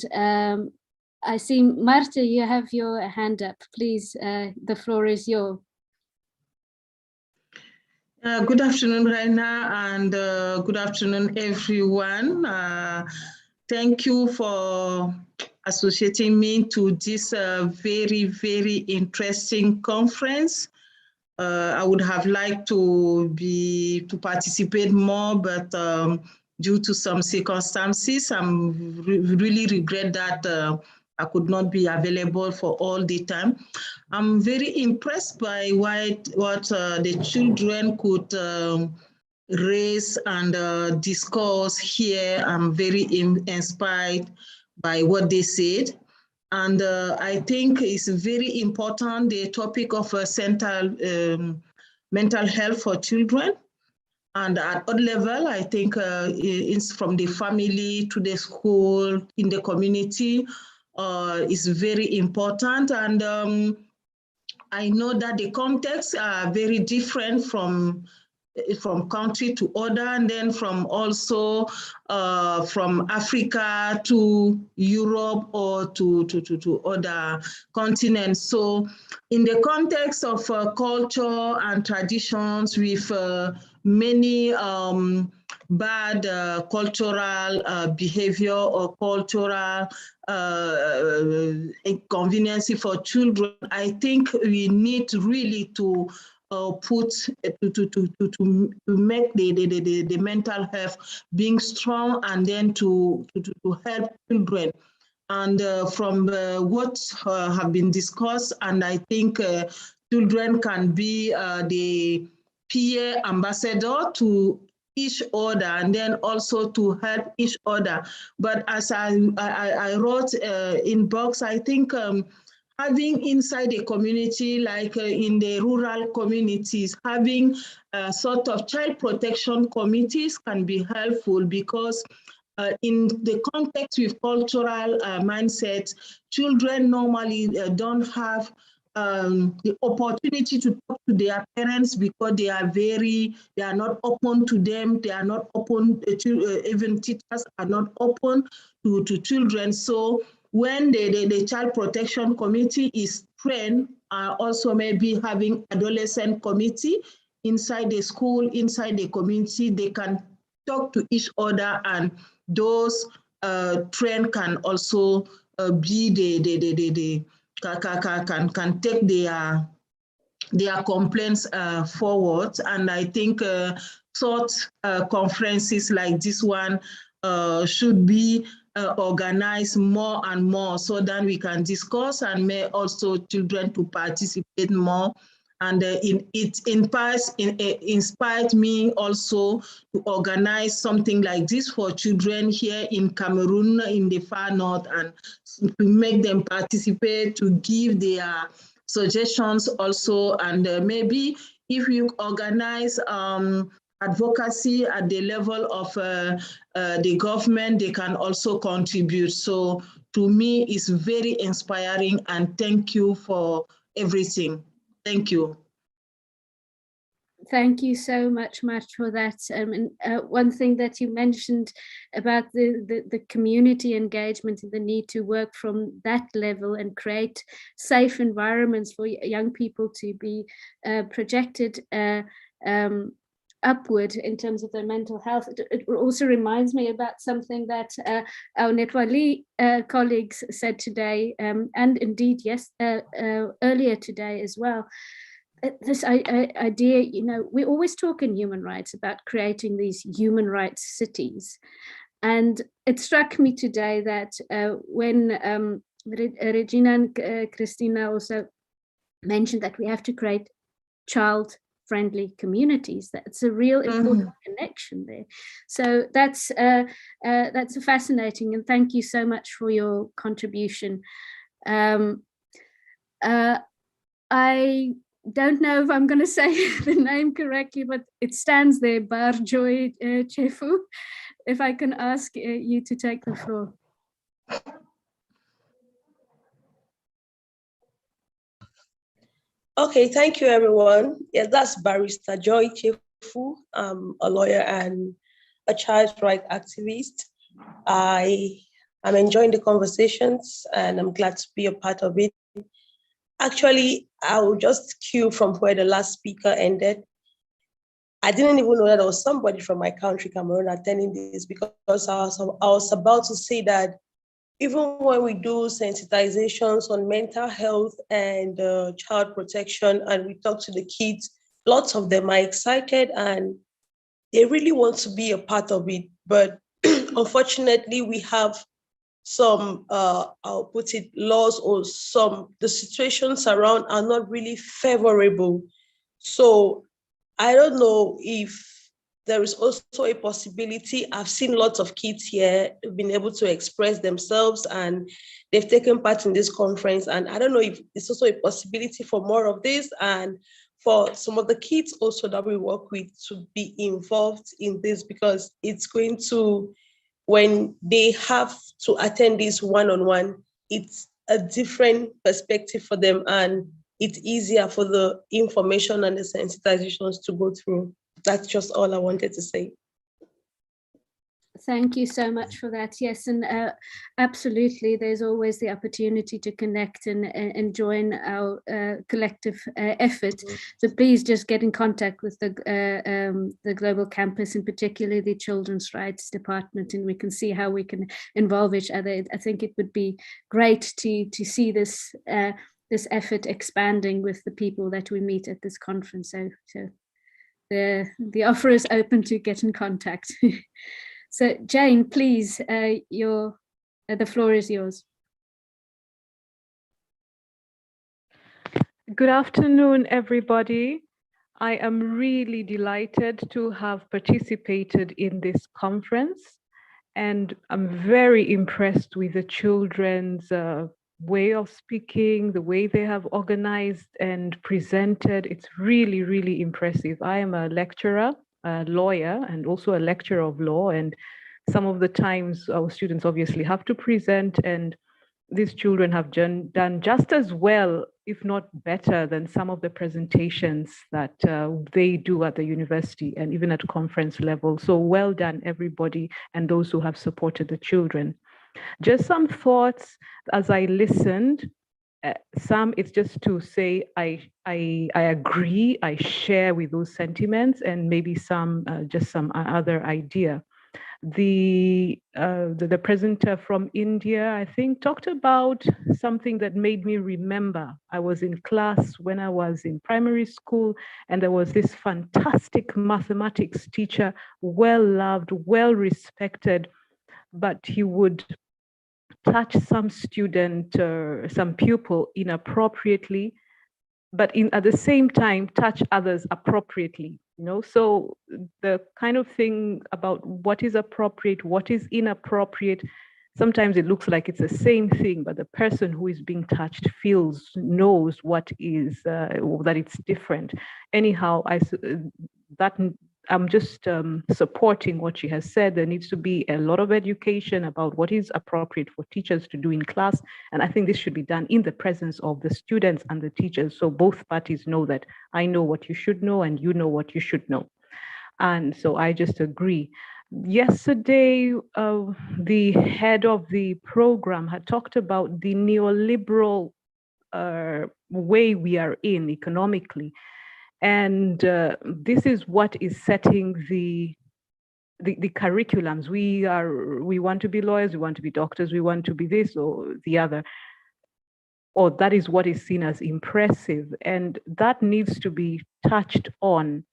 I see, Marta, you have your hand up. Please, the floor is yours. Good afternoon, Raina, and good afternoon, everyone. Thank you for associating me to this very, very interesting conference. I would have liked to participate more, but due to some circumstances, I really regret that I could not be available for all the time. I'm very impressed by what the children could raise and discuss here. I'm very inspired by what they said. And I think it's very important, the topic of mental health for children. And at all level, I think it's from the family to the school, in the community, is very important. And I know that the contexts are very different from country to other, and then from also from Africa to Europe or to other continents. So in the context of culture and traditions with many bad cultural behavior or cultural inconvenience for children, I think we need really to make the mental health being strong, and then to help children. And from what have been discussed, and I think children can be the peer ambassador to each other, and then also to help each other. But as I wrote in box, I think having inside a community, like in the rural communities, having sort of child protection committees can be helpful, because in the context with cultural mindset, children normally don't have the opportunity to talk to their parents, because they are not open to them. They are not open to, even teachers are not open to children. So when the child protection committee is trained, also maybe having adolescent committee inside the school, inside the community, they can talk to each other, and those trained can also be can take their complaints forward. And I think short conferences like this one should be organized more and more, so that we can discuss and may also children to participate more. And it inspired me also to organize something like this for children here in Cameroon, in the far north, and to make them participate, to give their suggestions also. And maybe if you organize advocacy at the level of the government, they can also contribute. So to me, it's very inspiring, and thank you for everything. Thank you. Thank you so much for that. And one thing that you mentioned about the community engagement and the need to work from that level and create safe environments for young people to be projected upward in terms of their mental health. It also reminds me about something that our Nepali colleagues said today, and indeed, yes, earlier today as well. This idea, you know, we always talk in human rights about creating these human rights cities. And it struck me today that when Regina and Christina also mentioned that we have to create child-friendly communities, that's a real important connection there. So that's fascinating, and thank you so much for your contribution. I don't know if I'm going to say the name correctly, but it stands there, Barjoy Chefu. If I can ask you to take the floor. Okay, thank you, everyone. Yeah, that's Barrister Joy Chefu. I'm a lawyer and a child rights activist. I am enjoying the conversations and I'm glad to be a part of it. Actually, I will just cue from where the last speaker ended. I didn't even know that there was somebody from my country, Cameroon, attending this, because I was about to say that even when we do sensitizations on mental health and child protection, and we talk to the kids, lots of them are excited and they really want to be a part of it. But unfortunately, we have some, I'll put it, laws, or the situations around are not really favorable. So I don't know if there is also a possibility. I've seen lots of kids here who've been able to express themselves and they've taken part in this conference. And I don't know if it's also a possibility for more of this and for some of the kids also that we work with to be involved in this, because it's going to, when they have to attend this one-on-one, it's a different perspective for them and it's easier for the information and the sensitizations to go through. That's just all I wanted to say. Thank you so much for that. Yes, and absolutely, there's always the opportunity to connect and join our collective effort. So please just get in contact with the Global Campus, and particularly the Children's Rights Department, and we can see how we can involve each other. I think it would be great to see this this effort expanding with the people that we meet at this conference. So the offer is open to get in contact. So Jane, please, the floor is yours. Good afternoon, everybody. I am really delighted to have participated in this conference, and I'm very impressed with the children's way of speaking, the way they have organized and presented. It's really, really impressive. I am a lecturer, a lawyer, and also a lecturer of law, and some of the times our students obviously have to present, and these children have done just as well, if not better, than some of the presentations that they do at the university and even at conference level. So well done, everybody, and those who have supported the children. Just some thoughts as I listened. Some, it's just to say I agree, I share with those sentiments, and maybe some just some other idea. The presenter from India, I think, talked about something that made me remember. I was in class when I was in primary school, and there was this fantastic mathematics teacher, well loved, well respected, but he would touch some student or some pupil inappropriately, but at the same time touch others appropriately. So the kind of thing about what is appropriate, what is inappropriate, sometimes it looks like it's the same thing, but the person who is being touched knows what is that it's different. Anyhow, that I'm just supporting what she has said. There needs to be a lot of education about what is appropriate for teachers to do in class. And I think this should be done in the presence of the students and the teachers. So both parties know that I know what you should know and you know what you should know. And so I just agree. Yesterday, the head of the program had talked about the neoliberal way we are in economically. And this is what is setting the curriculums. We want to be lawyers, we want to be doctors, we want to be this or the other. Or that is what is seen as impressive. And that needs to be touched on.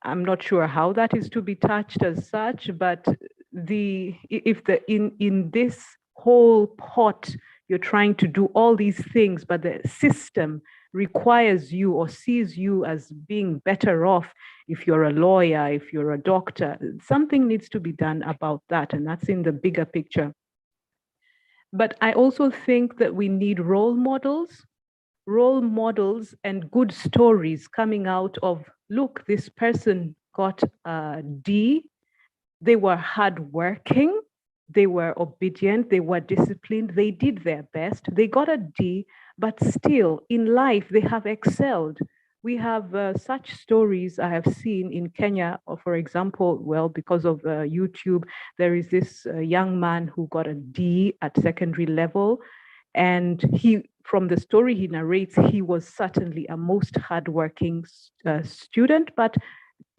I'm not sure how that is to be touched as such, but in this whole pot, you're trying to do all these things, but the system requires you or sees you as being better off if you're a lawyer, if you're a doctor. Something needs to be done about that, and that's in the bigger picture. But I also think that we need role models and good stories coming out of, look, this person got a D, they were hardworking, they were obedient, they were disciplined, they did their best, they got a D, but still in life they have excelled. We have such stories I have seen in Kenya, for example, well, because of YouTube, there is this young man who got a D at secondary level, and from the story he narrates, he was certainly a most hardworking student, but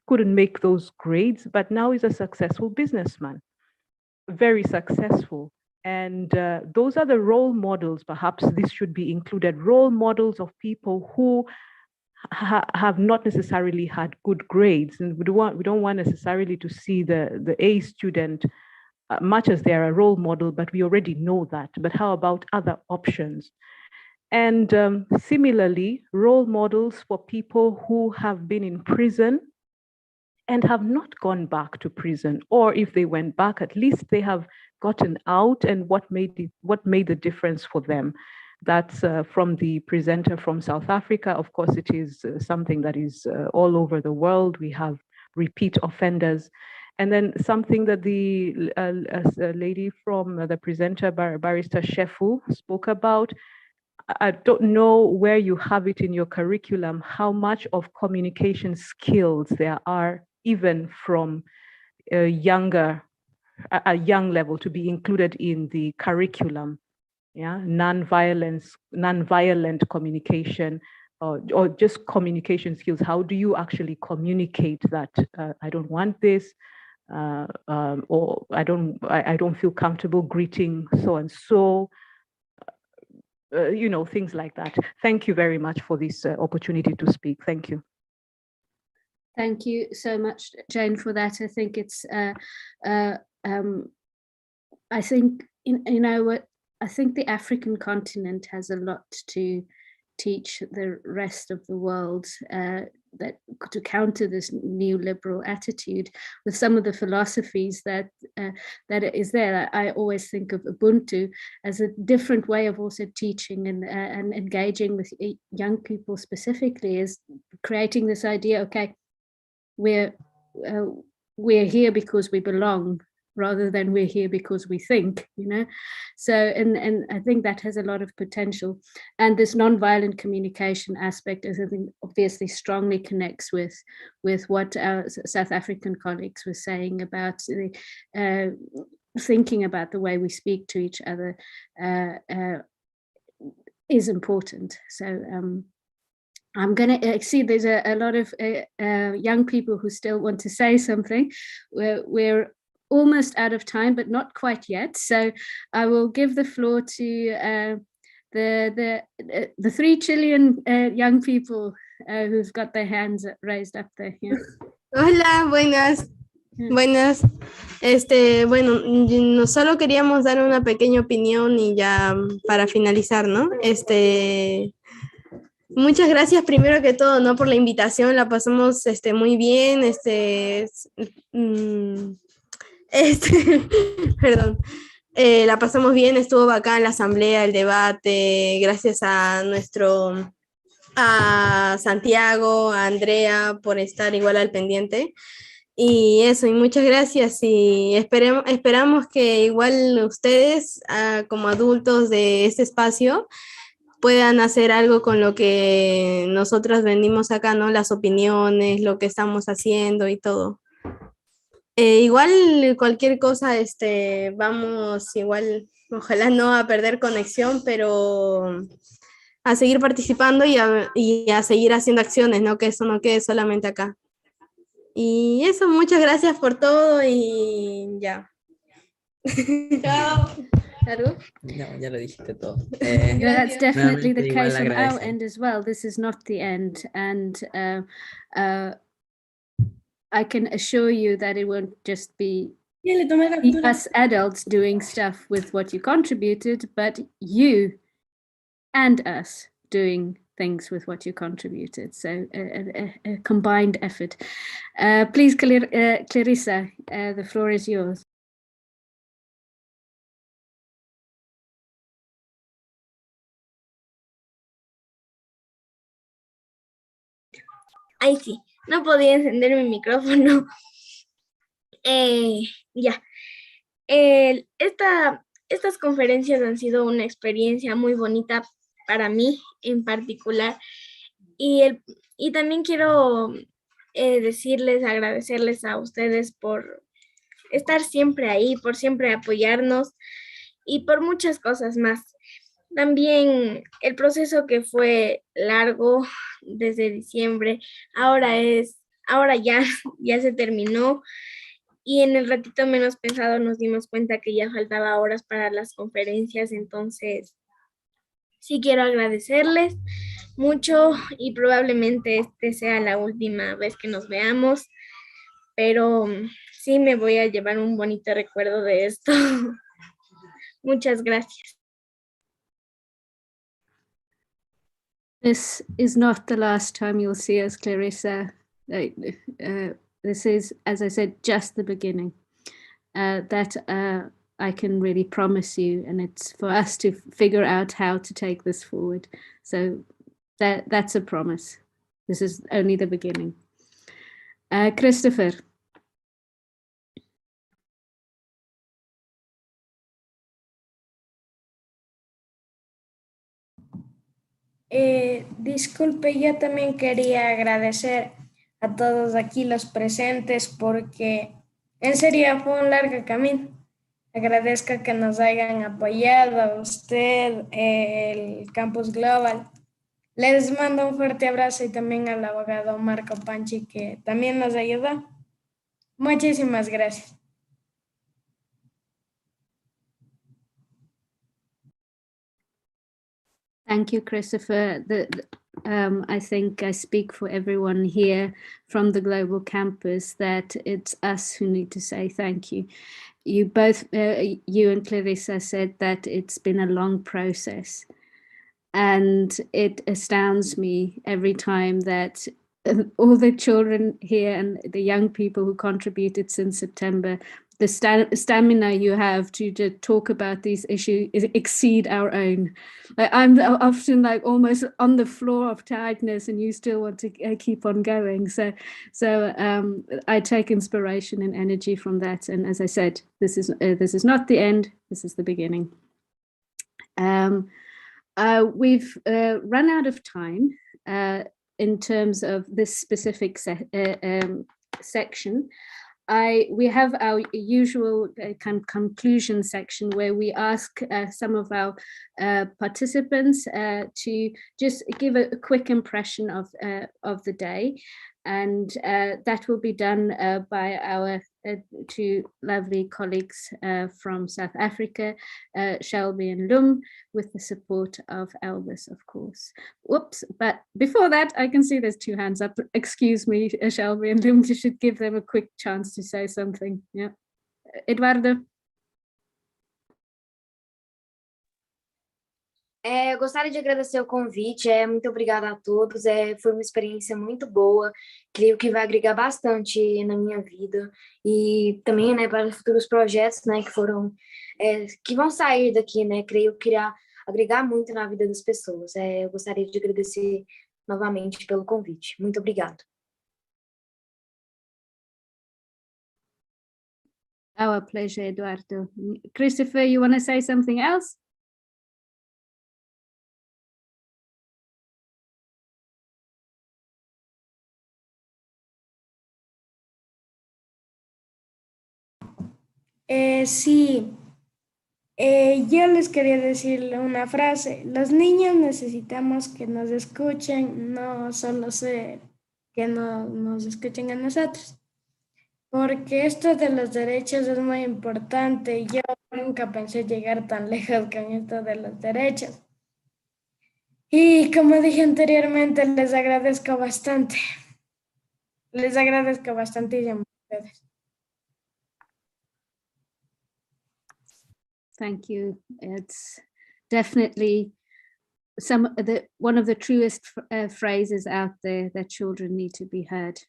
couldn't make those grades, but now he's a successful businessman, very successful. And those are the role models. Perhaps this should be included, role models of people who have not necessarily had good grades. And we don't want necessarily to see the A student much as they're a role model, but we already know that. But how about other options? And similarly, role models for people who have been in prison and have not gone back to prison, or if they went back, at least they have gotten out, and what made the difference for them. That's from the presenter from South Africa. Of course, it is something that is all over the world. We have repeat offenders. And then something that the lady from the presenter, Barrister Shefu, spoke about. I don't know where you have it in your curriculum, how much of communication skills there are, even from a young level, to be included in the curriculum. Yeah, non-violent communication, or just communication skills. How do you actually communicate that I don't want this, or I don't feel comfortable greeting so and so. Things like that. Thank you very much for this opportunity to speak. Thank you. Thank you so much, Jane, for that. I think it's, I think, I think the African continent has a lot to teach the rest of the world, that to counter this neoliberal attitude with some of the philosophies that is there. I always think of Ubuntu as a different way of also teaching and engaging with young people specifically, is creating this idea, okay, we're here because we belong, rather than we're here because we think, So, and I think that has a lot of potential. And this nonviolent communication aspect, I think, obviously strongly connects with what our South African colleagues were saying about thinking about the way we speak to each other is important. So I'm going to see there's a lot of young people who still want to say something. We're almost out of time, but not quite yet. So I will give the floor to the 3 Chilean young people who've got their hands raised up there. Yeah. Hola, buenas. Buenas. Bueno, no solo queríamos dar una pequeña opinión y ya para finalizar, ¿no? Muchas gracias primero que todo, ¿no? Por la invitación, la pasamos muy bien, perdón, la pasamos bien, estuvo bacán la asamblea, el debate, gracias a nuestro a Santiago, a Andrea por estar igual al pendiente. Y eso, y muchas gracias y esperamos que igual ustedes como adultos de este espacio puedan hacer algo con lo que nosotros venimos acá, ¿no? Las opiniones, lo que estamos haciendo y todo. Igual cualquier cosa, vamos igual, ojalá no a perder conexión, pero a seguir participando y a seguir haciendo acciones, ¿no? Que eso no quede solamente acá. Y eso, muchas gracias por todo y ya. Chao. ¿Algo? No, ya lo dijiste todo. That's definitely the igual case on our agradezco. end as well. This is not the end. And I can assure you that it won't just be us adults doing stuff with what you contributed, but you and us doing things with what you contributed. So a combined effort. Please, Clarissa, the floor is yours. Ay, sí, no podía encender mi micrófono. Ya. Estas conferencias han sido una experiencia muy bonita para mí en particular. Y también quiero agradecerles a ustedes por estar siempre ahí, por siempre apoyarnos y por muchas cosas más. También el proceso que fue largo desde diciembre, ahora ya se terminó y en el ratito menos pensado nos dimos cuenta que ya faltaba horas para las conferencias, entonces sí quiero agradecerles mucho y probablemente sea la última vez que nos veamos, pero sí me voy a llevar un bonito recuerdo de esto. Muchas gracias. This is not the last time you'll see us, Clarissa. This is, as I said, just the beginning. That I can really promise you, and it's for us to figure out how to take this forward. So that's a promise. This is only the beginning. Christopher. Disculpe, yo también quería agradecer a todos aquí los presentes porque en serio fue un largo camino. Agradezco que nos hayan apoyado a usted, el Campus Global. Les mando un fuerte abrazo y también al abogado Marco Panchi que también nos ayudó. Muchísimas gracias. Thank you, Christopher. I think I speak for everyone here from the Global Campus that it's us who need to say thank you. You both, you and Clarissa said that it's been a long process, and it astounds me every time that all the children here and the young people who contributed since September, the stamina you have to talk about these issues exceed our own. I'm often like almost on the floor of tiredness, and you still want to keep on going. So I take inspiration and energy from that. And as I said, this is not the end. This is the beginning. We've run out of time in terms of this specific section. We have our usual conclusion section where we ask some of our participants to just give a quick impression of the day, and that will be done by our two lovely colleagues from South Africa, Shelby and Lum, with the support of Elvis, of course. Whoops, but before that, I can see there's two hands up. Excuse me, Shelby and Lum, you should give them a quick chance to say something. Yeah, Eduardo. Gostaria de agradecer o convite, muito obrigada a todos, foi uma experiência muito boa, creio que vai agregar bastante na minha vida e também, né, para futuros projetos, né, que vão sair daqui, né, creio que irá agregar muito na vida das pessoas. Eu gostaria de agradecer novamente pelo convite. Muito obrigado. Our pleasure, Eduardo. Christopher, you want to say something else? Sí, yo les quería decir una frase. Los niños necesitamos que nos escuchen, no solo que nos escuchen a nosotros. Porque esto de los derechos es muy importante. Yo nunca pensé llegar tan lejos con esto de los derechos. Y como dije anteriormente, les agradezco bastante. Les agradezco bastantísimo a ustedes. Thank you. It's definitely one of the truest phrases out there, that children need to be heard.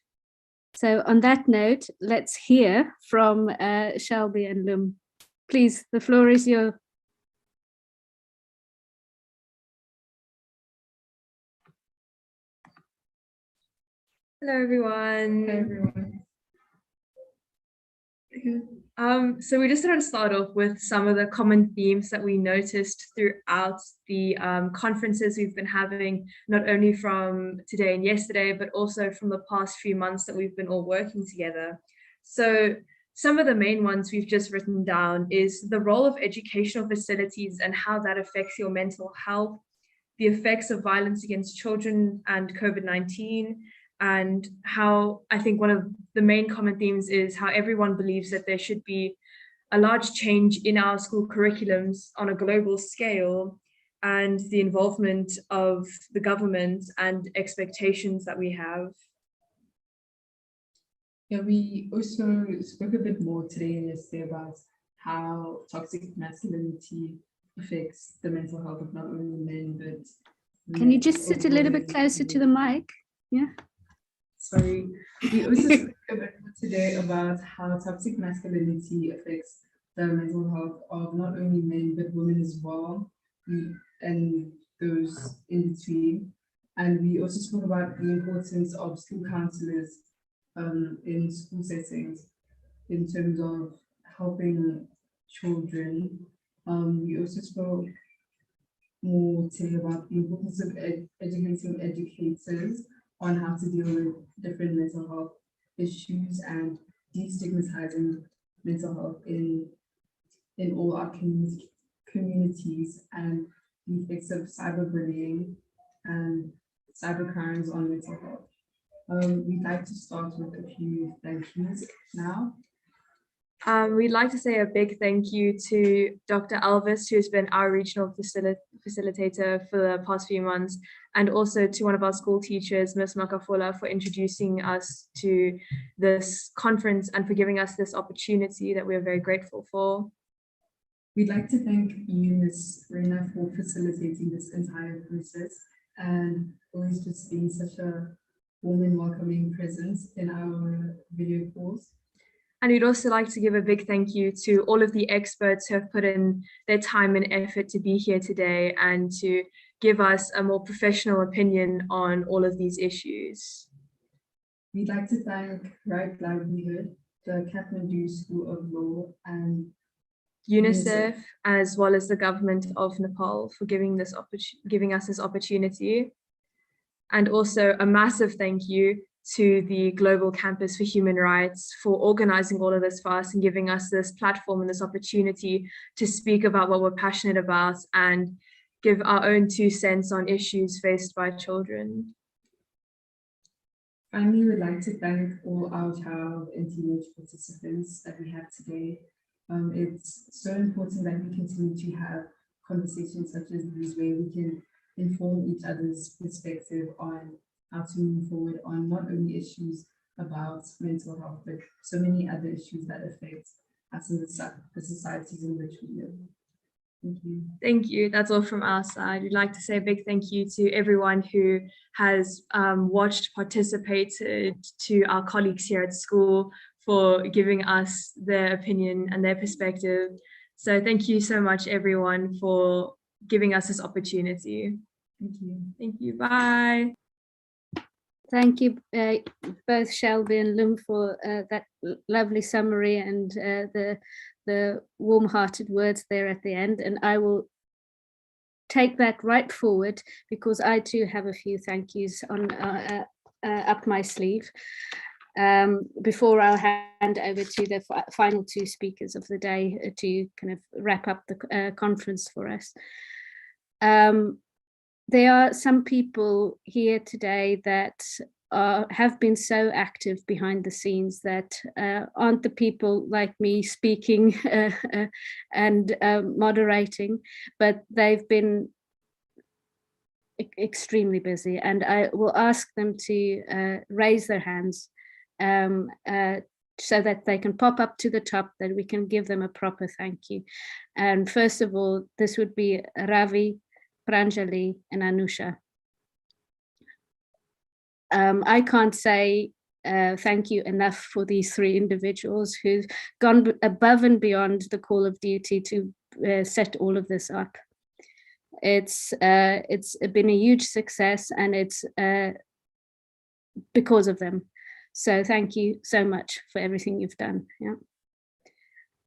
So on that note, let's hear from Shelby and Lum. Please, the floor is yours. Hello, everyone. Hello, everyone. So we just want to start off with some of the common themes that we noticed throughout the conferences we've been having, not only from today and yesterday, but also from the past few months that we've been all working together. So some of the main ones we've just written down is the role of educational facilities and how that affects your mental health, the effects of violence against children and COVID-19, and how I think one of the main common themes is how everyone believes that there should be a large change in our school curriculums on a global scale, and the involvement of the government and expectations that we have. Yeah, we also spoke a bit more today and yesterday about how toxic masculinity affects the mental health of not only men, but Can you just sit a little bit closer to the mic? Yeah. Sorry. We also spoke a bit more today about how toxic masculinity affects the mental health of not only men, but women as well, and those in between. And we also spoke about the importance of school counselors in school settings in terms of helping children. We also spoke more today about the importance of educating educators on how to deal with different mental health issues and destigmatizing mental health in all our communities, and the effects of cyberbullying and cybercrimes on mental health. We'd like to start with a few thank yous now. We'd like to say a big thank you to Dr. Elvis, who's been our regional facilitator for the past few months, and also to one of our school teachers, Ms. Makafola, for introducing us to this conference and for giving us this opportunity that we're very grateful for. We'd like to thank you, Ms. Reina, for facilitating this entire process and always just being such a warm and welcoming presence in our video calls. And we'd also like to give a big thank you to all of the experts who have put in their time and effort to be here today and to give us a more professional opinion on all of these issues. We'd like to thank Right Livelihood, the Kathmandu School of Law, and UNICEF, as well as the government of Nepal for giving us this opportunity. And also a massive thank you to the Global Campus for Human Rights for organizing all of this for us and giving us this platform and this opportunity to speak about what we're passionate about and give our own 2 cents on issues faced by children. Finally, we'd like to thank all our child and teenage participants that we have today. It's so important that we continue to have conversations such as these where we can inform each other's perspective on how to move forward on not only issues about mental health, but so many other issues that affect us in the societies in which we live. Thank you. Thank you. That's all from our side. We'd like to say a big thank you to everyone who has watched, participated, to our colleagues here at school for giving us their opinion and their perspective. So thank you so much, everyone, for giving us this opportunity. Thank you. Thank you. Bye. Thank you both Shelby and Lum for that lovely summary and the warm-hearted words there at the end. And I will take that right forward because I too have a few thank yous on up my sleeve. Before I'll hand over to the final two speakers of the day to kind of wrap up the conference for us. There are some people here today that have been so active behind the scenes that aren't the people like me speaking and moderating, but they've been extremely busy, and I will ask them to raise their hands so that they can pop up to the top, that we can give them a proper thank you. And first of all, this would be Ravi, Pranjali and Anusha. I can't say thank you enough for these three individuals who've gone above and beyond the call of duty to set all of this up. It's been a huge success, and it's because of them. So thank you so much for everything you've done. Yeah.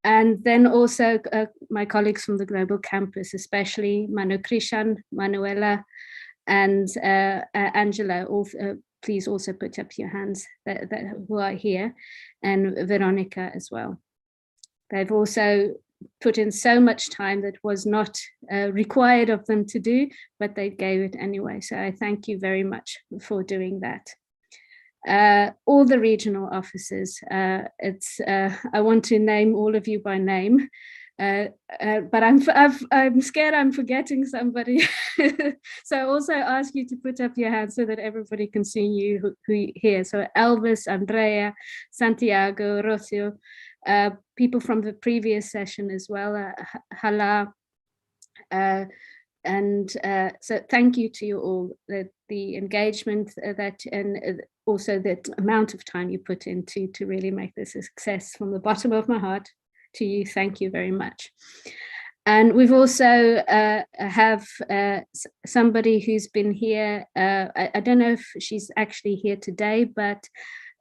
And then also my colleagues from the Global Campus, especially Manu Krishan, Manuela, and Angela. Please also put up your hands who are here, and Veronica as well. They've also put in so much time that was not required of them to do, but they gave it anyway. So I thank you very much for doing that. All the regional offices, I want to name all of you by name, but I'm scared I'm forgetting somebody. So I also ask you to put up your hands so that everybody can see you who here. So Elvis, Andrea, Santiago, Rocio, people from the previous session as well, Hala, and so thank you to you all, the engagement and also the amount of time you put into to really make this a success. From the bottom of my heart to you, thank you very much. And we've also have somebody who's been here, I don't know if she's actually here today, but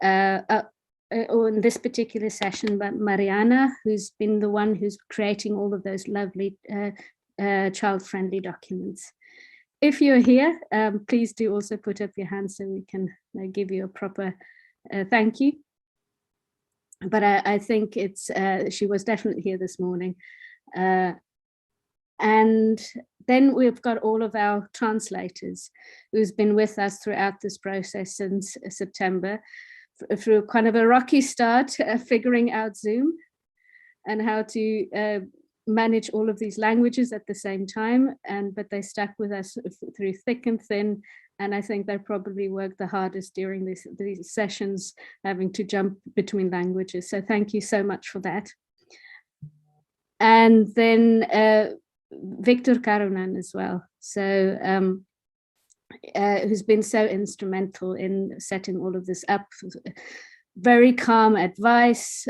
in this particular session, but Mariana, who's been the one who's creating all of those lovely child-friendly documents. If you're here, please do also put up your hand so we can give you a proper thank you. But I think she was definitely here this morning. And then we've got all of our translators who's been with us throughout this process since September, through kind of a rocky start, figuring out Zoom and how to manage all of these languages at the same time, but they stuck with us through thick and thin, and I think they probably worked the hardest during these sessions, having to jump between languages. So thank you so much for that. And then Victor Karunan as well, so who's been so instrumental in setting all of this up. Very calm advice,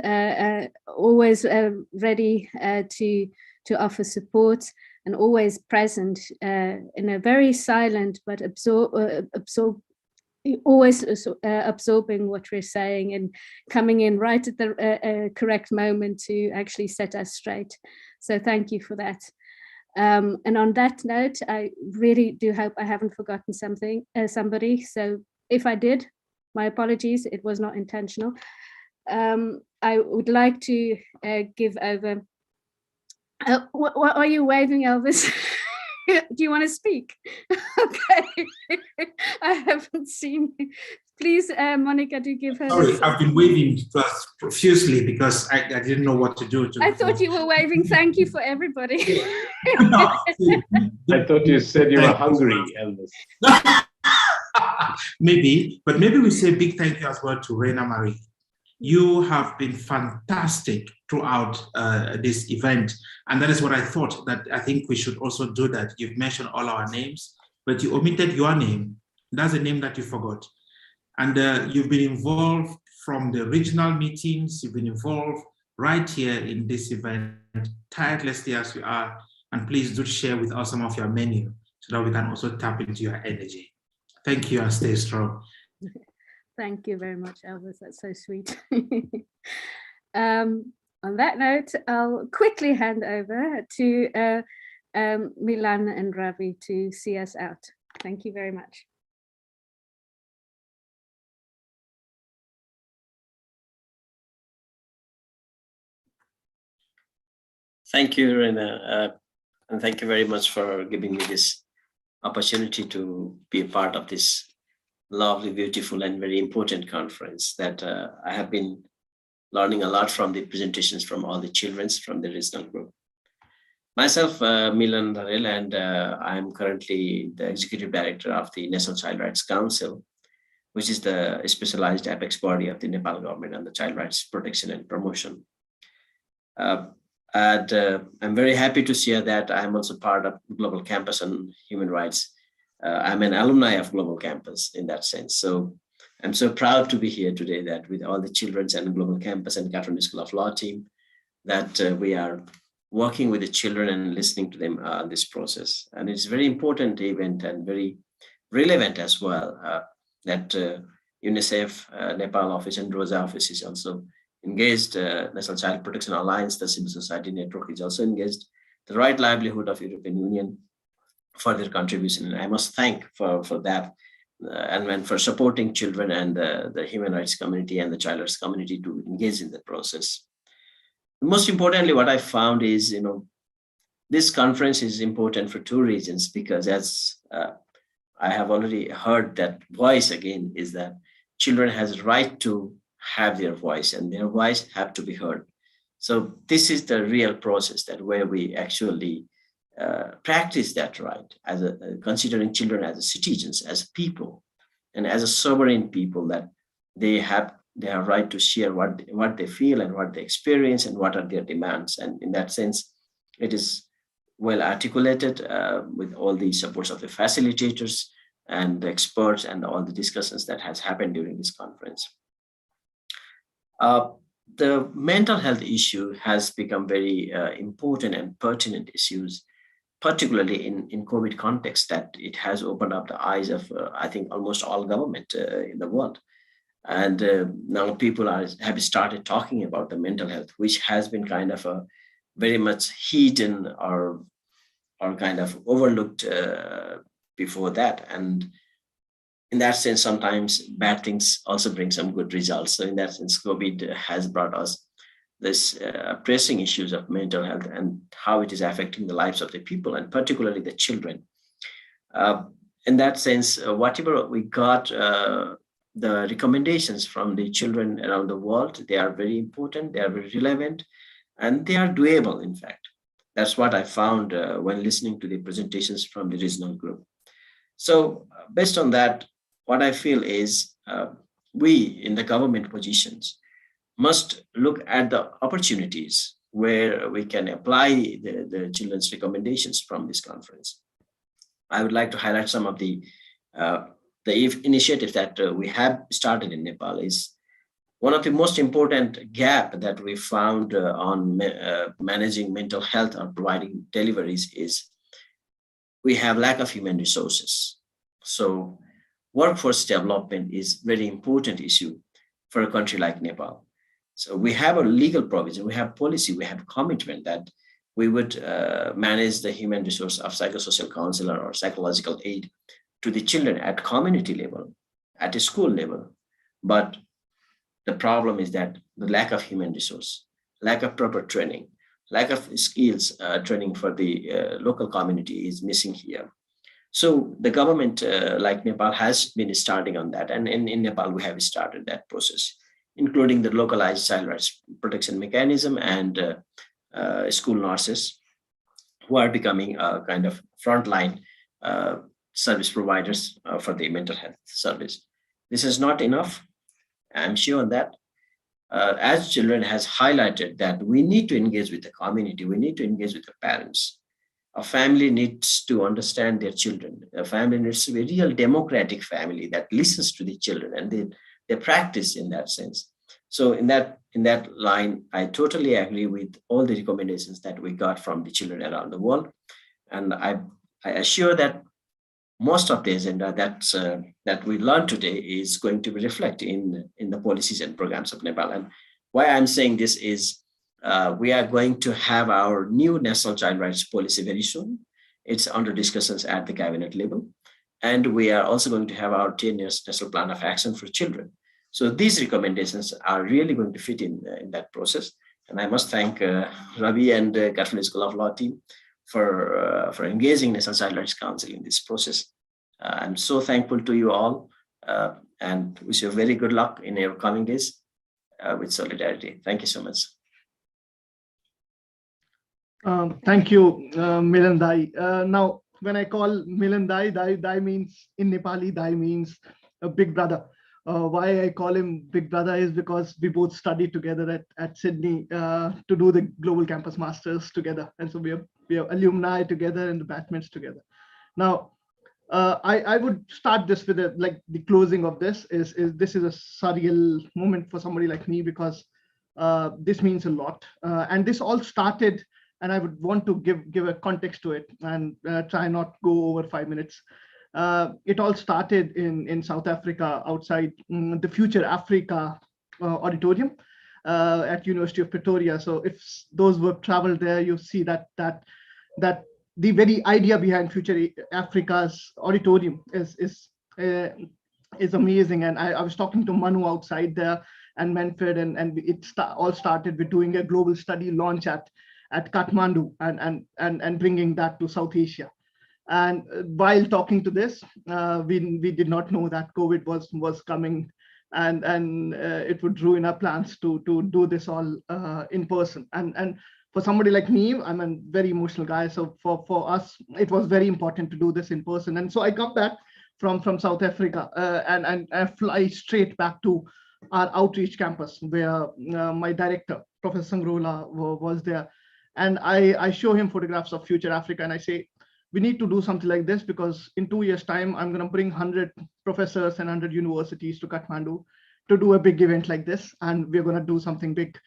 always ready to offer support, and always present in a very silent but always absorbing what we're saying and coming in right at the correct moment to actually set us straight. So thank you for that. And on that note, I really do hope I haven't forgotten somebody. So if I did, my apologies, it was not intentional. I would like to give over. What are you waving, Elvis? Do you want to speak? Okay. I haven't seen you. Please, Monica, do give her. Sorry, I've been waving profusely because I didn't know what to do. I thought you were waving thank you for everybody. I thought you said you were hungry, Elvis. Maybe, but maybe we say big thank you as well to Reina Marie. You have been fantastic throughout this event. And that is what I thought, that I think we should also do that. You've mentioned all our names, but you omitted your name. That's a name that you forgot. And you've been involved from the regional meetings. You've been involved right here in this event, tirelessly as you are. And please do share with us some of your menu so that we can also tap into your energy. Thank you and stay strong. Thank you very much, Elvis. That's so sweet. On that note, I'll quickly hand over to Milan and Ravi to see us out. Thank you very much. Thank you, Rena, and thank you very much for giving me this opportunity to be a part of this lovely, beautiful, and very important conference that I have been learning a lot from the presentations from all the children from the regional group. Myself, Milan Darel, and I'm currently the Executive Director of the National Child Rights Council, which is the specialized apex body of the Nepal government on the child rights protection and promotion. I'm very happy to share that I'm also part of Global Campus on Human Rights. I'm an alumni of Global Campus in that sense. So I'm so proud to be here today that with all the children and Global Campus and Kathmandu School of Law team, that we are working with the children and listening to them on this process. And it's a very important event and very relevant as well that UNICEF Nepal office and ROSA office is also engaged, National Child Protection Alliance, the Civil Society Network is also engaged, the Right Livelihood of European Union for their contribution. And I must thank for that and for supporting children and the human rights community and the child rights community to engage in the process. Most importantly, what I found is, this conference is important for two reasons, because as I have already heard that voice again is that children has a right to have their voice and their voice have to be heard. So this is the real process that where we actually practice that right as considering children as citizens, as people, and as a sovereign people, that they have right to share what they feel and what they experience and what are their demands. And in that sense, it is well articulated with all the supports of the facilitators and the experts and all the discussions that has happened during this conference. The mental health issue has become very important and pertinent issues, particularly in COVID context, that it has opened up the eyes of, I think, almost all government in the world. And now people have started talking about the mental health, which has been kind of a very much hidden or kind of overlooked before that. And in that sense, sometimes bad things also bring some good results. So in that sense, COVID has brought us this pressing issues of mental health and how it is affecting the lives of the people and particularly the children. In that sense, whatever we got, the recommendations from the children around the world, they are very important, they are very relevant, and they are doable, in fact. That's what I found when listening to the presentations from the regional group. So based on that, what I feel is we in the government positions must look at the opportunities where we can apply the children's recommendations from this conference. I would like to highlight some of the initiatives that we have started in Nepal. Is one of the most important gap that we found on managing mental health or providing deliveries is we have lack of human resources. So workforce development is very important issue for a country like Nepal. So we have a legal provision, we have policy, we have commitment that we would manage the human resource of psychosocial counselor or psychological aid to the children at community level, at a school level. But the problem is that the lack of human resource, lack of proper training, lack of skills training for the local community is missing here. So the government like Nepal has been starting on that. And in Nepal, we have started that process, including the localized child rights protection mechanism and school nurses who are becoming a kind of frontline service providers for the mental health service. This is not enough. I'm sure that as children has highlighted that we need to engage with the community, we need to engage with the parents. A family needs to understand their children. A family needs to be a real democratic family that listens to the children and they practice in that sense. So in that line, I totally agree with all the recommendations that we got from the children around the world. And I assure that most of the agenda that we learned today is going to be reflected in the policies and programs of Nepal. And why I'm saying this is we are going to have our new national child rights policy very soon. It's under discussions at the cabinet level. And we are also going to have our 10 years national plan of action for children. So these recommendations are really going to fit in that process. And I must thank Ravi and Kathmandu School of Law team for engaging National Child Rights Council in this process. I'm so thankful to you all and wish you very good luck in your coming days with solidarity. Thank you so much. Thank you, Milan Dai. Now, when I call Milan Dai, Dai means in Nepali, Dai means a big brother. Why I call him big brother is because we both studied together at Sydney to do the Global Campus Masters together. And so we are alumni together and the batchmates together. Now, I would start this with the closing of this is this is a surreal moment for somebody like me because this means a lot. And this all started, and I would want to give a context to it and try not go over 5 minutes. It all started in South Africa, outside the Future Africa auditorium at University of Pretoria. So if those who have traveled there, you see that the very idea behind Future Africa's auditorium is amazing. And I was talking to Manu outside there and Manfred, and it all started with doing a global study launch at Kathmandu and bringing that to South Asia. And while talking to this, we did not know that COVID was coming, and it would ruin our plans to do this all in person. And for somebody like me, I'm a very emotional guy. So for us, it was very important to do this in person. And so I come back from South Africa and I fly straight back to our outreach campus where my director, Professor Sangrola, was there. And I show him photographs of Future Africa, and I say, we need to do something like this because in 2 years' time, I'm going to bring 100 professors and 100 universities to Kathmandu to do a big event like this. And we're going to do something big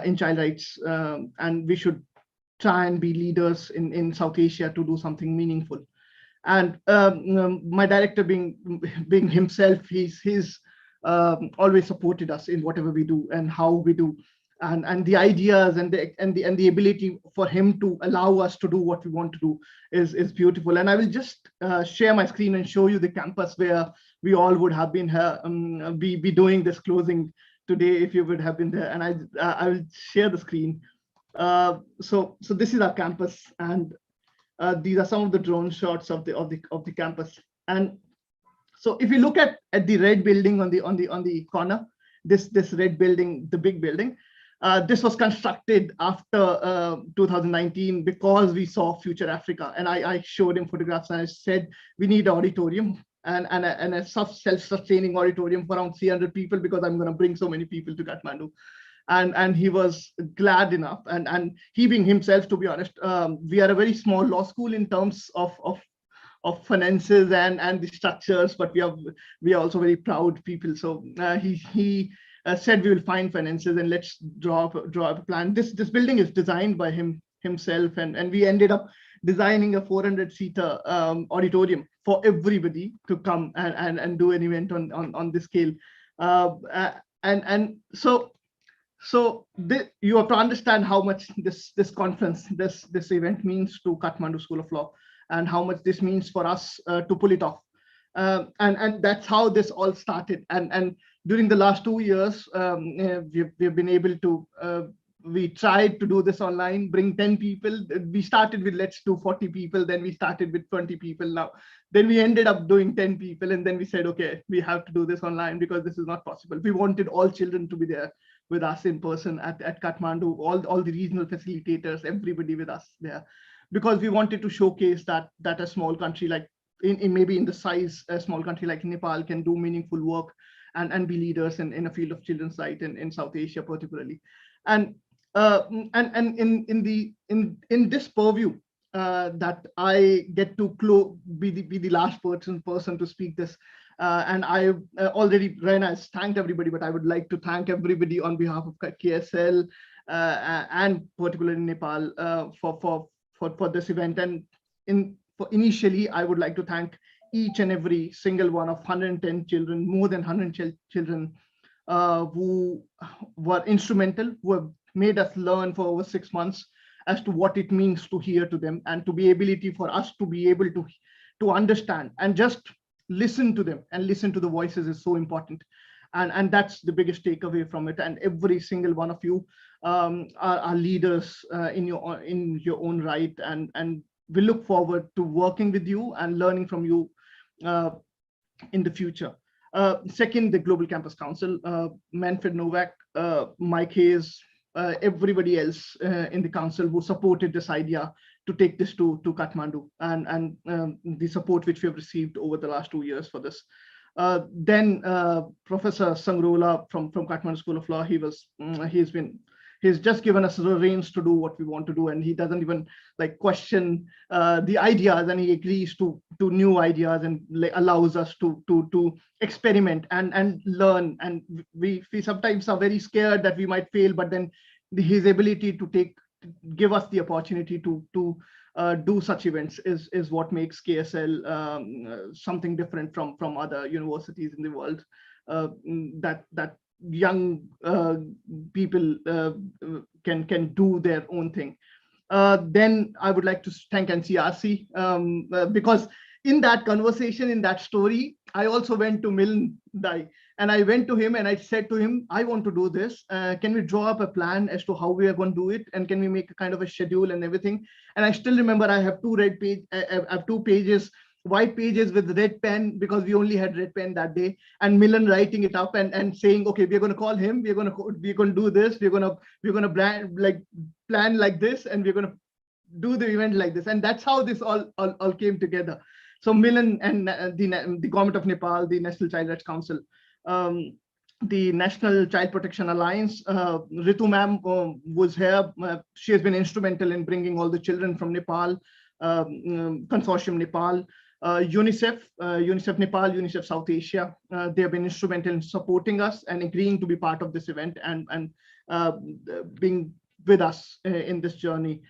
in child rights. And we should try and be leaders in South Asia to do something meaningful. And my director being himself, he's always supported us in whatever we do and how we do. And the ideas and the ability for him to allow us to do what we want to do is beautiful. And I will just share my screen and show you the campus where we all would have been be doing this closing today if you would have been there. And I will share the screen. So this is our campus, and these are some of the drone shots of the campus. And so if you look at the red building on the corner, this red building, the big building. This was constructed after 2019 because we saw Future Africa, and I showed him photographs and I said we need an auditorium and a self-sustaining auditorium for around 300 people because I'm going to bring so many people to Kathmandu. And he was glad enough, and he being himself, to be honest, we are a very small law school in terms of finances and the structures, but we are also very proud people. So he said we will find finances and let's draw a plan. This building is designed by himself, and we ended up designing a 400-seater auditorium for everybody to come and do an event on this scale. So you have to understand how much this conference, this event means to Kathmandu School of Law, and how much this means for us to pull it off. And that's how this all started. And during the last 2 years, we've been able to, we tried to do this online, bring 10 people. We started with let's do 40 people, then we started with 20 people now. Then we ended up doing 10 people, and then we said, okay, we have to do this online because this is not possible. We wanted all children to be there with us in person at Kathmandu, all the regional facilitators, everybody with us there, because we wanted to showcase that a small country like, maybe in the size, a small country like Nepal can do meaningful work and be leaders in a field of children's rights in South Asia particularly. And in this purview that I get to be the last person to speak this. And I already, Raina has thanked everybody, but I would like to thank everybody on behalf of KSL and particularly Nepal for this event. And initially, I would like to thank each and every single one of 110 children, more than 100 children who were instrumental, who have made us learn for over 6 months as to what it means to hear to them, and to be ability for us to be able to understand and just listen to them, and listen to the voices is so important. And that's the biggest takeaway from it. And every single one of you are leaders in your own right, and we look forward to working with you and learning from you in the future. Second, the Global Campus Council, Manfred Novak, Mike Hayes, everybody else in the council who supported this idea to take this to Kathmandu, and the support which we have received over the last 2 years for this. Then Professor Sangrola from Kathmandu School of Law, he's just given us the reins to do what we want to do, and he doesn't even like question the ideas, and he agrees to new ideas, and allows us to experiment and learn. And we sometimes are very scared that we might fail, but then his ability to give us the opportunity to do such events is what makes KSL something different from other universities in the world. That young people can do their own thing. Then I would like to thank NCRC because in that conversation, in that story, I also went to Milan Dai, and I went to him and I said to him, I want to do this. Can we draw up a plan as to how we are going to do it? And can we make a kind of a schedule and everything? And I still remember I have 2 pages, white pages with red pen, because we only had red pen that day, and Milan writing it up and saying, okay, we're going to call him, we're going to do this, we're going to plan like this, and we're going to do the event like this. And that's how this all came together. So Milan and the government of Nepal, the National Child Rights Council, the National Child Protection Alliance, Ritu ma'am was here. She has been instrumental in bringing all the children from Nepal, Consortium Nepal, UNICEF Nepal, UNICEF South Asia. They have been instrumental in supporting us and agreeing to be part of this event and being with us in this journey.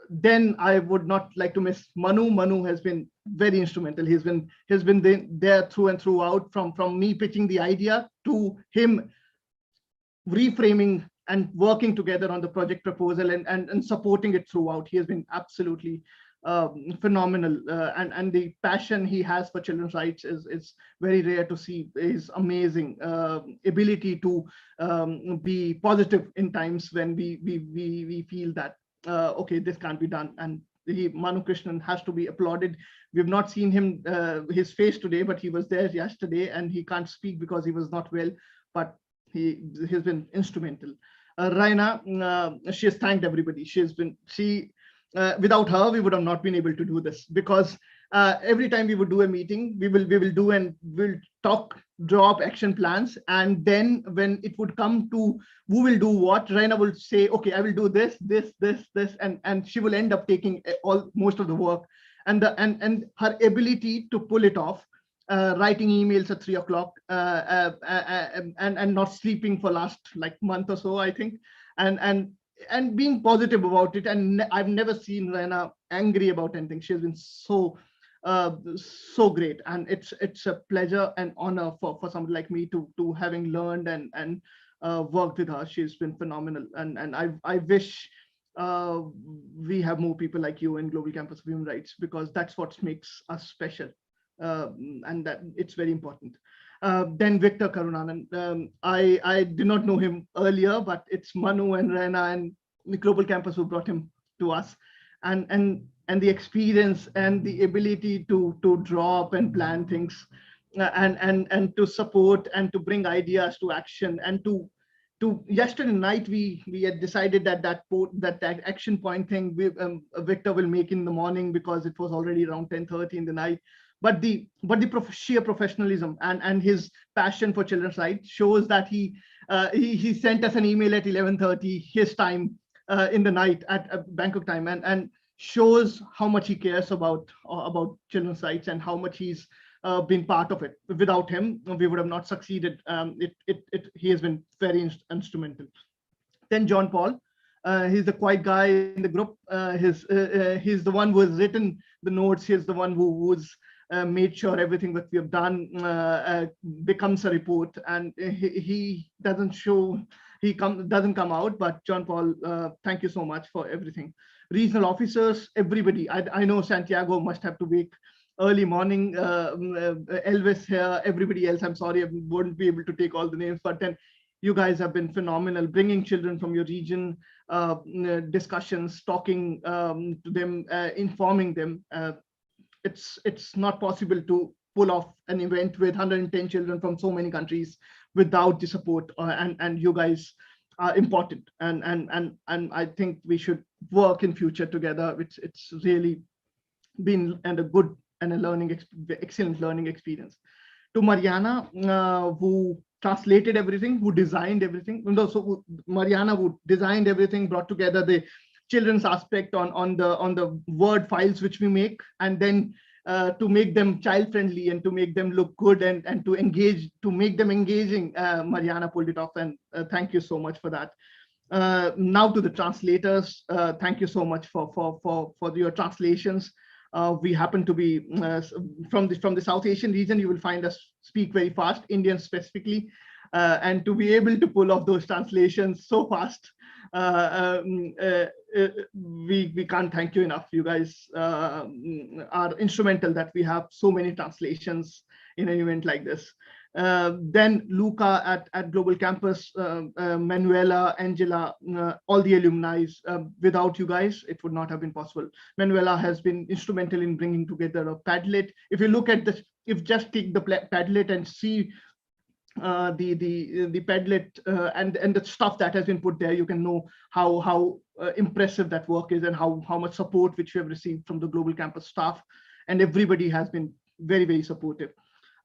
Then I would not like to miss Manu. Manu has been very instrumental. He's been there through and throughout, from me pitching the idea to him reframing and working together on the project proposal and supporting it throughout. He has been absolutely phenomenal, and the passion he has for children's rights is very rare to see. His amazing ability to be positive in times when we feel that okay, this can't be done. And Manu Krishnan has to be applauded. We've not seen him his face today, but he was there yesterday, and he can't speak because he was not well, but he's been instrumental. Raina, she has thanked everybody. Without her, we would have not been able to do this, because every time we would do a meeting, we will do, and we'll talk, draw up action plans, and then when it would come to who will do what, Raina will say, okay, I will do this, and she will end up taking most of the work, and her ability to pull it off, writing emails at 3 o'clock and not sleeping for last month or so, I think, and being positive about it. And I've never seen Raina angry about anything. She has been so great, and it's a pleasure and honor for somebody like me to having learned and worked with her. She's been phenomenal, and I wish we have more people like you in Global Campus of Human Rights, because that's what makes us special, and that it's very important. Then Victor Karunanan, I did not know him earlier, but it's Manu and Raina and the Global Campus who brought him to us, and the experience and the ability to draw up and plan things, and to support and to bring ideas to action, and to yesterday night we had decided that action point thing Victor will make in the morning, because it was already around 10:30 in the night. But the sheer professionalism and his passion for children's rights shows that he sent us an email at 11:30 his time in the night at Bangkok time, and shows how much he cares about children's rights and how much he's been part of it. Without him, we would have not succeeded. He has been very instrumental. Then John Paul, he's the quiet guy in the group. He's the one who has written the notes. He's the one who's made sure everything that we have done becomes a report, and he doesn't show, doesn't come out, but John Paul, thank you so much for everything. Regional officers, everybody, I know Santiago must have to wake early morning, Elvis here, everybody else, I'm sorry, I won't be able to take all the names, but then you guys have been phenomenal, bringing children from your region, discussions, talking to them, informing them. It's not possible to pull off an event with 110 children from so many countries without the support, and you guys are important, and I think we should work in future together. It's really been a good and excellent learning experience. To Mariana, who translated everything, who designed everything. So Mariana, who designed everything, brought together the children's aspect on the word files which we make, and then to make them child friendly and to make them look good and to engage, to make them engaging. Mariana pulled it off, and thank you so much for that. Now to the translators, thank you so much for your translations. We happen to be from the South Asian region. You will find us speak very fast, Indian specifically, and to be able to pull off those translations so fast, we can't thank you enough. You guys are instrumental that we have so many translations in an event like this. Then Luca at Global Campus, Manuela, Angela, all the alumni. Without you guys, it would not have been possible. Manuela has been instrumental in bringing together a Padlet. If you look at this, if just take the Padlet and see the Padlet and the stuff that has been put there, you can know how impressive that work is, and how much support which we have received from the Global Campus staff, and everybody has been very, very supportive.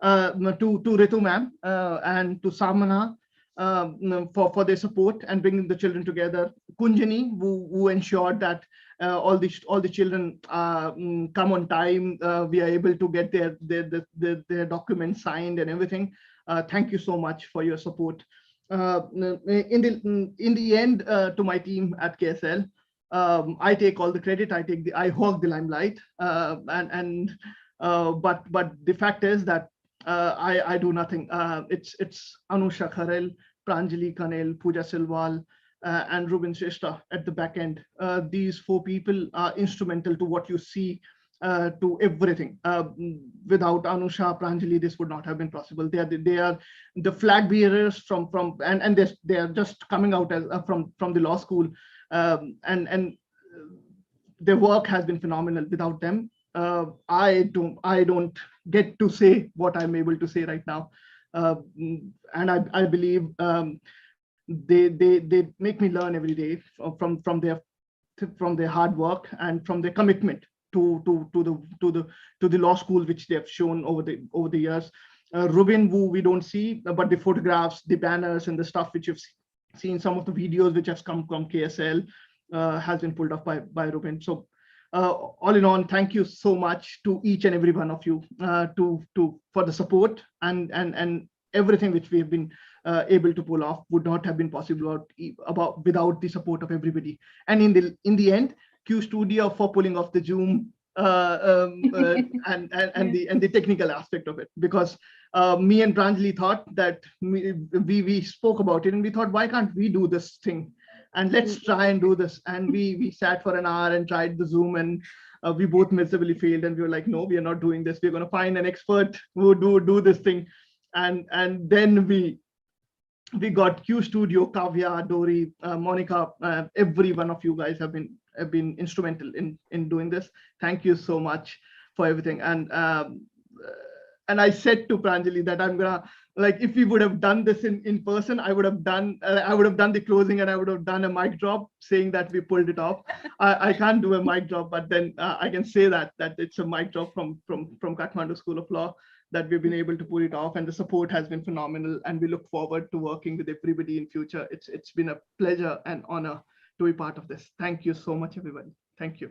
To Ritu ma'am and to Samana for their support and bringing the children together. Kunjani, who ensured that all the children come on time. We are able to get their documents signed and everything. Thank you so much for your support. In the end, to my team at KSL, I take all the credit. I hog the limelight, but the fact is that I do nothing. It's Anusha Kharel, Pranjali Kanel, Pooja Silwal, and Ruben Shrestha at the back end. These 4 people are instrumental to what you see, to everything. Without Anusha, Pranjali, this would not have been possible. They are the flag bearers and they are just coming out as, from the law school, and their work has been phenomenal. Without them, I don't get to say what I'm able to say right now, and I believe they make me learn every day from their hard work and from their commitment to the law school which they have shown over the years. Ruben, who we don't see, but the photographs, the banners, and the stuff which you've seen, some of the videos which have come from KSL has been pulled off by Ruben. So all in all, thank you so much to each and every one of you for the support and everything which we have been able to pull off would not have been possible without the support of everybody. And in the end, Q Studio for pulling off the Zoom and the technical aspect of it, because me and Pranjali thought that we spoke about it and we thought, why can't we do this thing? And let's try and do this. And we sat for an hour and tried the Zoom, and we both miserably failed. And we were like, no, we are not doing this. We're going to find an expert who do this thing. And then we got Q Studio, Kavya, Dori, Monica. Every one of you guys have been instrumental in doing this. Thank you so much for everything. And I said to Pranjali that I'm gonna, like, if we would have done this in person, I would have done the closing, and I would have done a mic drop saying that we pulled it off. I can't do a mic drop, but then I can say that it's a mic drop from Kathmandu School of Law, that we've been able to pull it off, and the support has been phenomenal, and we look forward to working with everybody in future. It's been a pleasure and honor to be part of this. Thank you so much, everybody. Thank you.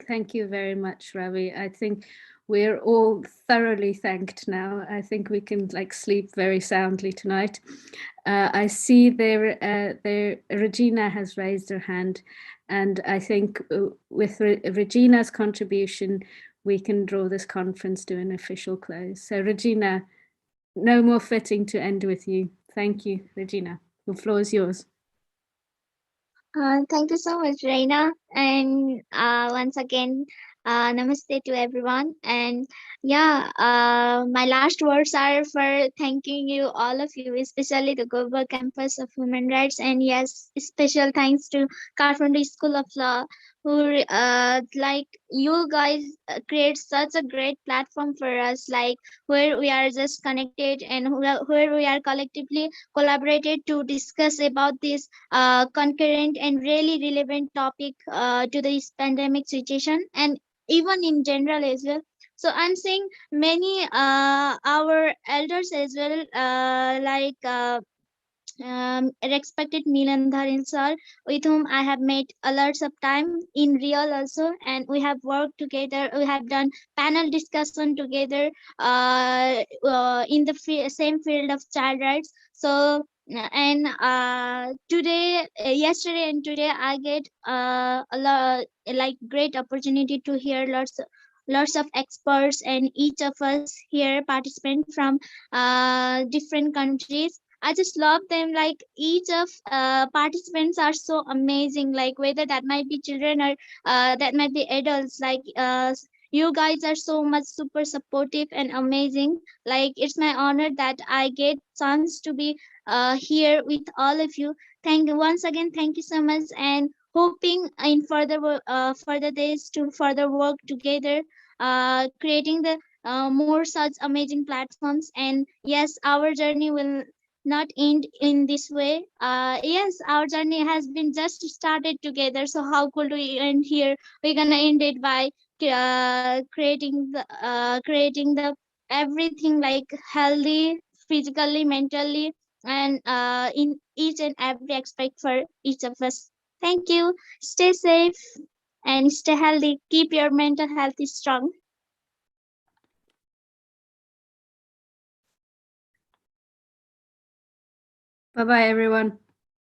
Thank you very much, Ravi. I think we're all thoroughly thanked now. I think we can sleep very soundly tonight. I see there Regina has raised her hand, and I think with Regina's contribution, we can draw this conference to an official close. So Regina, no more fitting to end with you. Thank you, Regina. The floor is yours. Thank you so much, Reina. And once again, namaste to everyone. And yeah, my last words are for thanking you, all of you, especially the Global Campus of Human Rights. And yes, special thanks to Kathmandu School of Law, who like you guys create such a great platform for us, like where we are just connected and where we are collectively collaborated to discuss about this concurrent and really relevant topic to this pandemic situation, and even in general as well. So I'm saying many our elders as well, respected Milan Dharin sir, with whom I have met a lots of time in real also, and we have worked together. We have done panel discussion together in the same field of child rights. So and yesterday and today, I get like great opportunity to hear lots of experts, and each of us here participant from different countries. I just love them. Like each of participants are so amazing. Like whether that might be children or that might be adults. Like you guys are so much super supportive and amazing. Like it's my honor that I get chance to be here with all of you. Thank you once again. Thank you so much, and hoping in further days to further work together, creating the more such amazing platforms. And yes, our journey will not end in this way. Yes, our journey has been just started together. So how could we end here? We're gonna end it by creating the everything like healthy, physically, mentally, and in each and every aspect for each of us. Thank you. Stay safe and stay healthy. Keep your mental health strong. Bye-bye, everyone.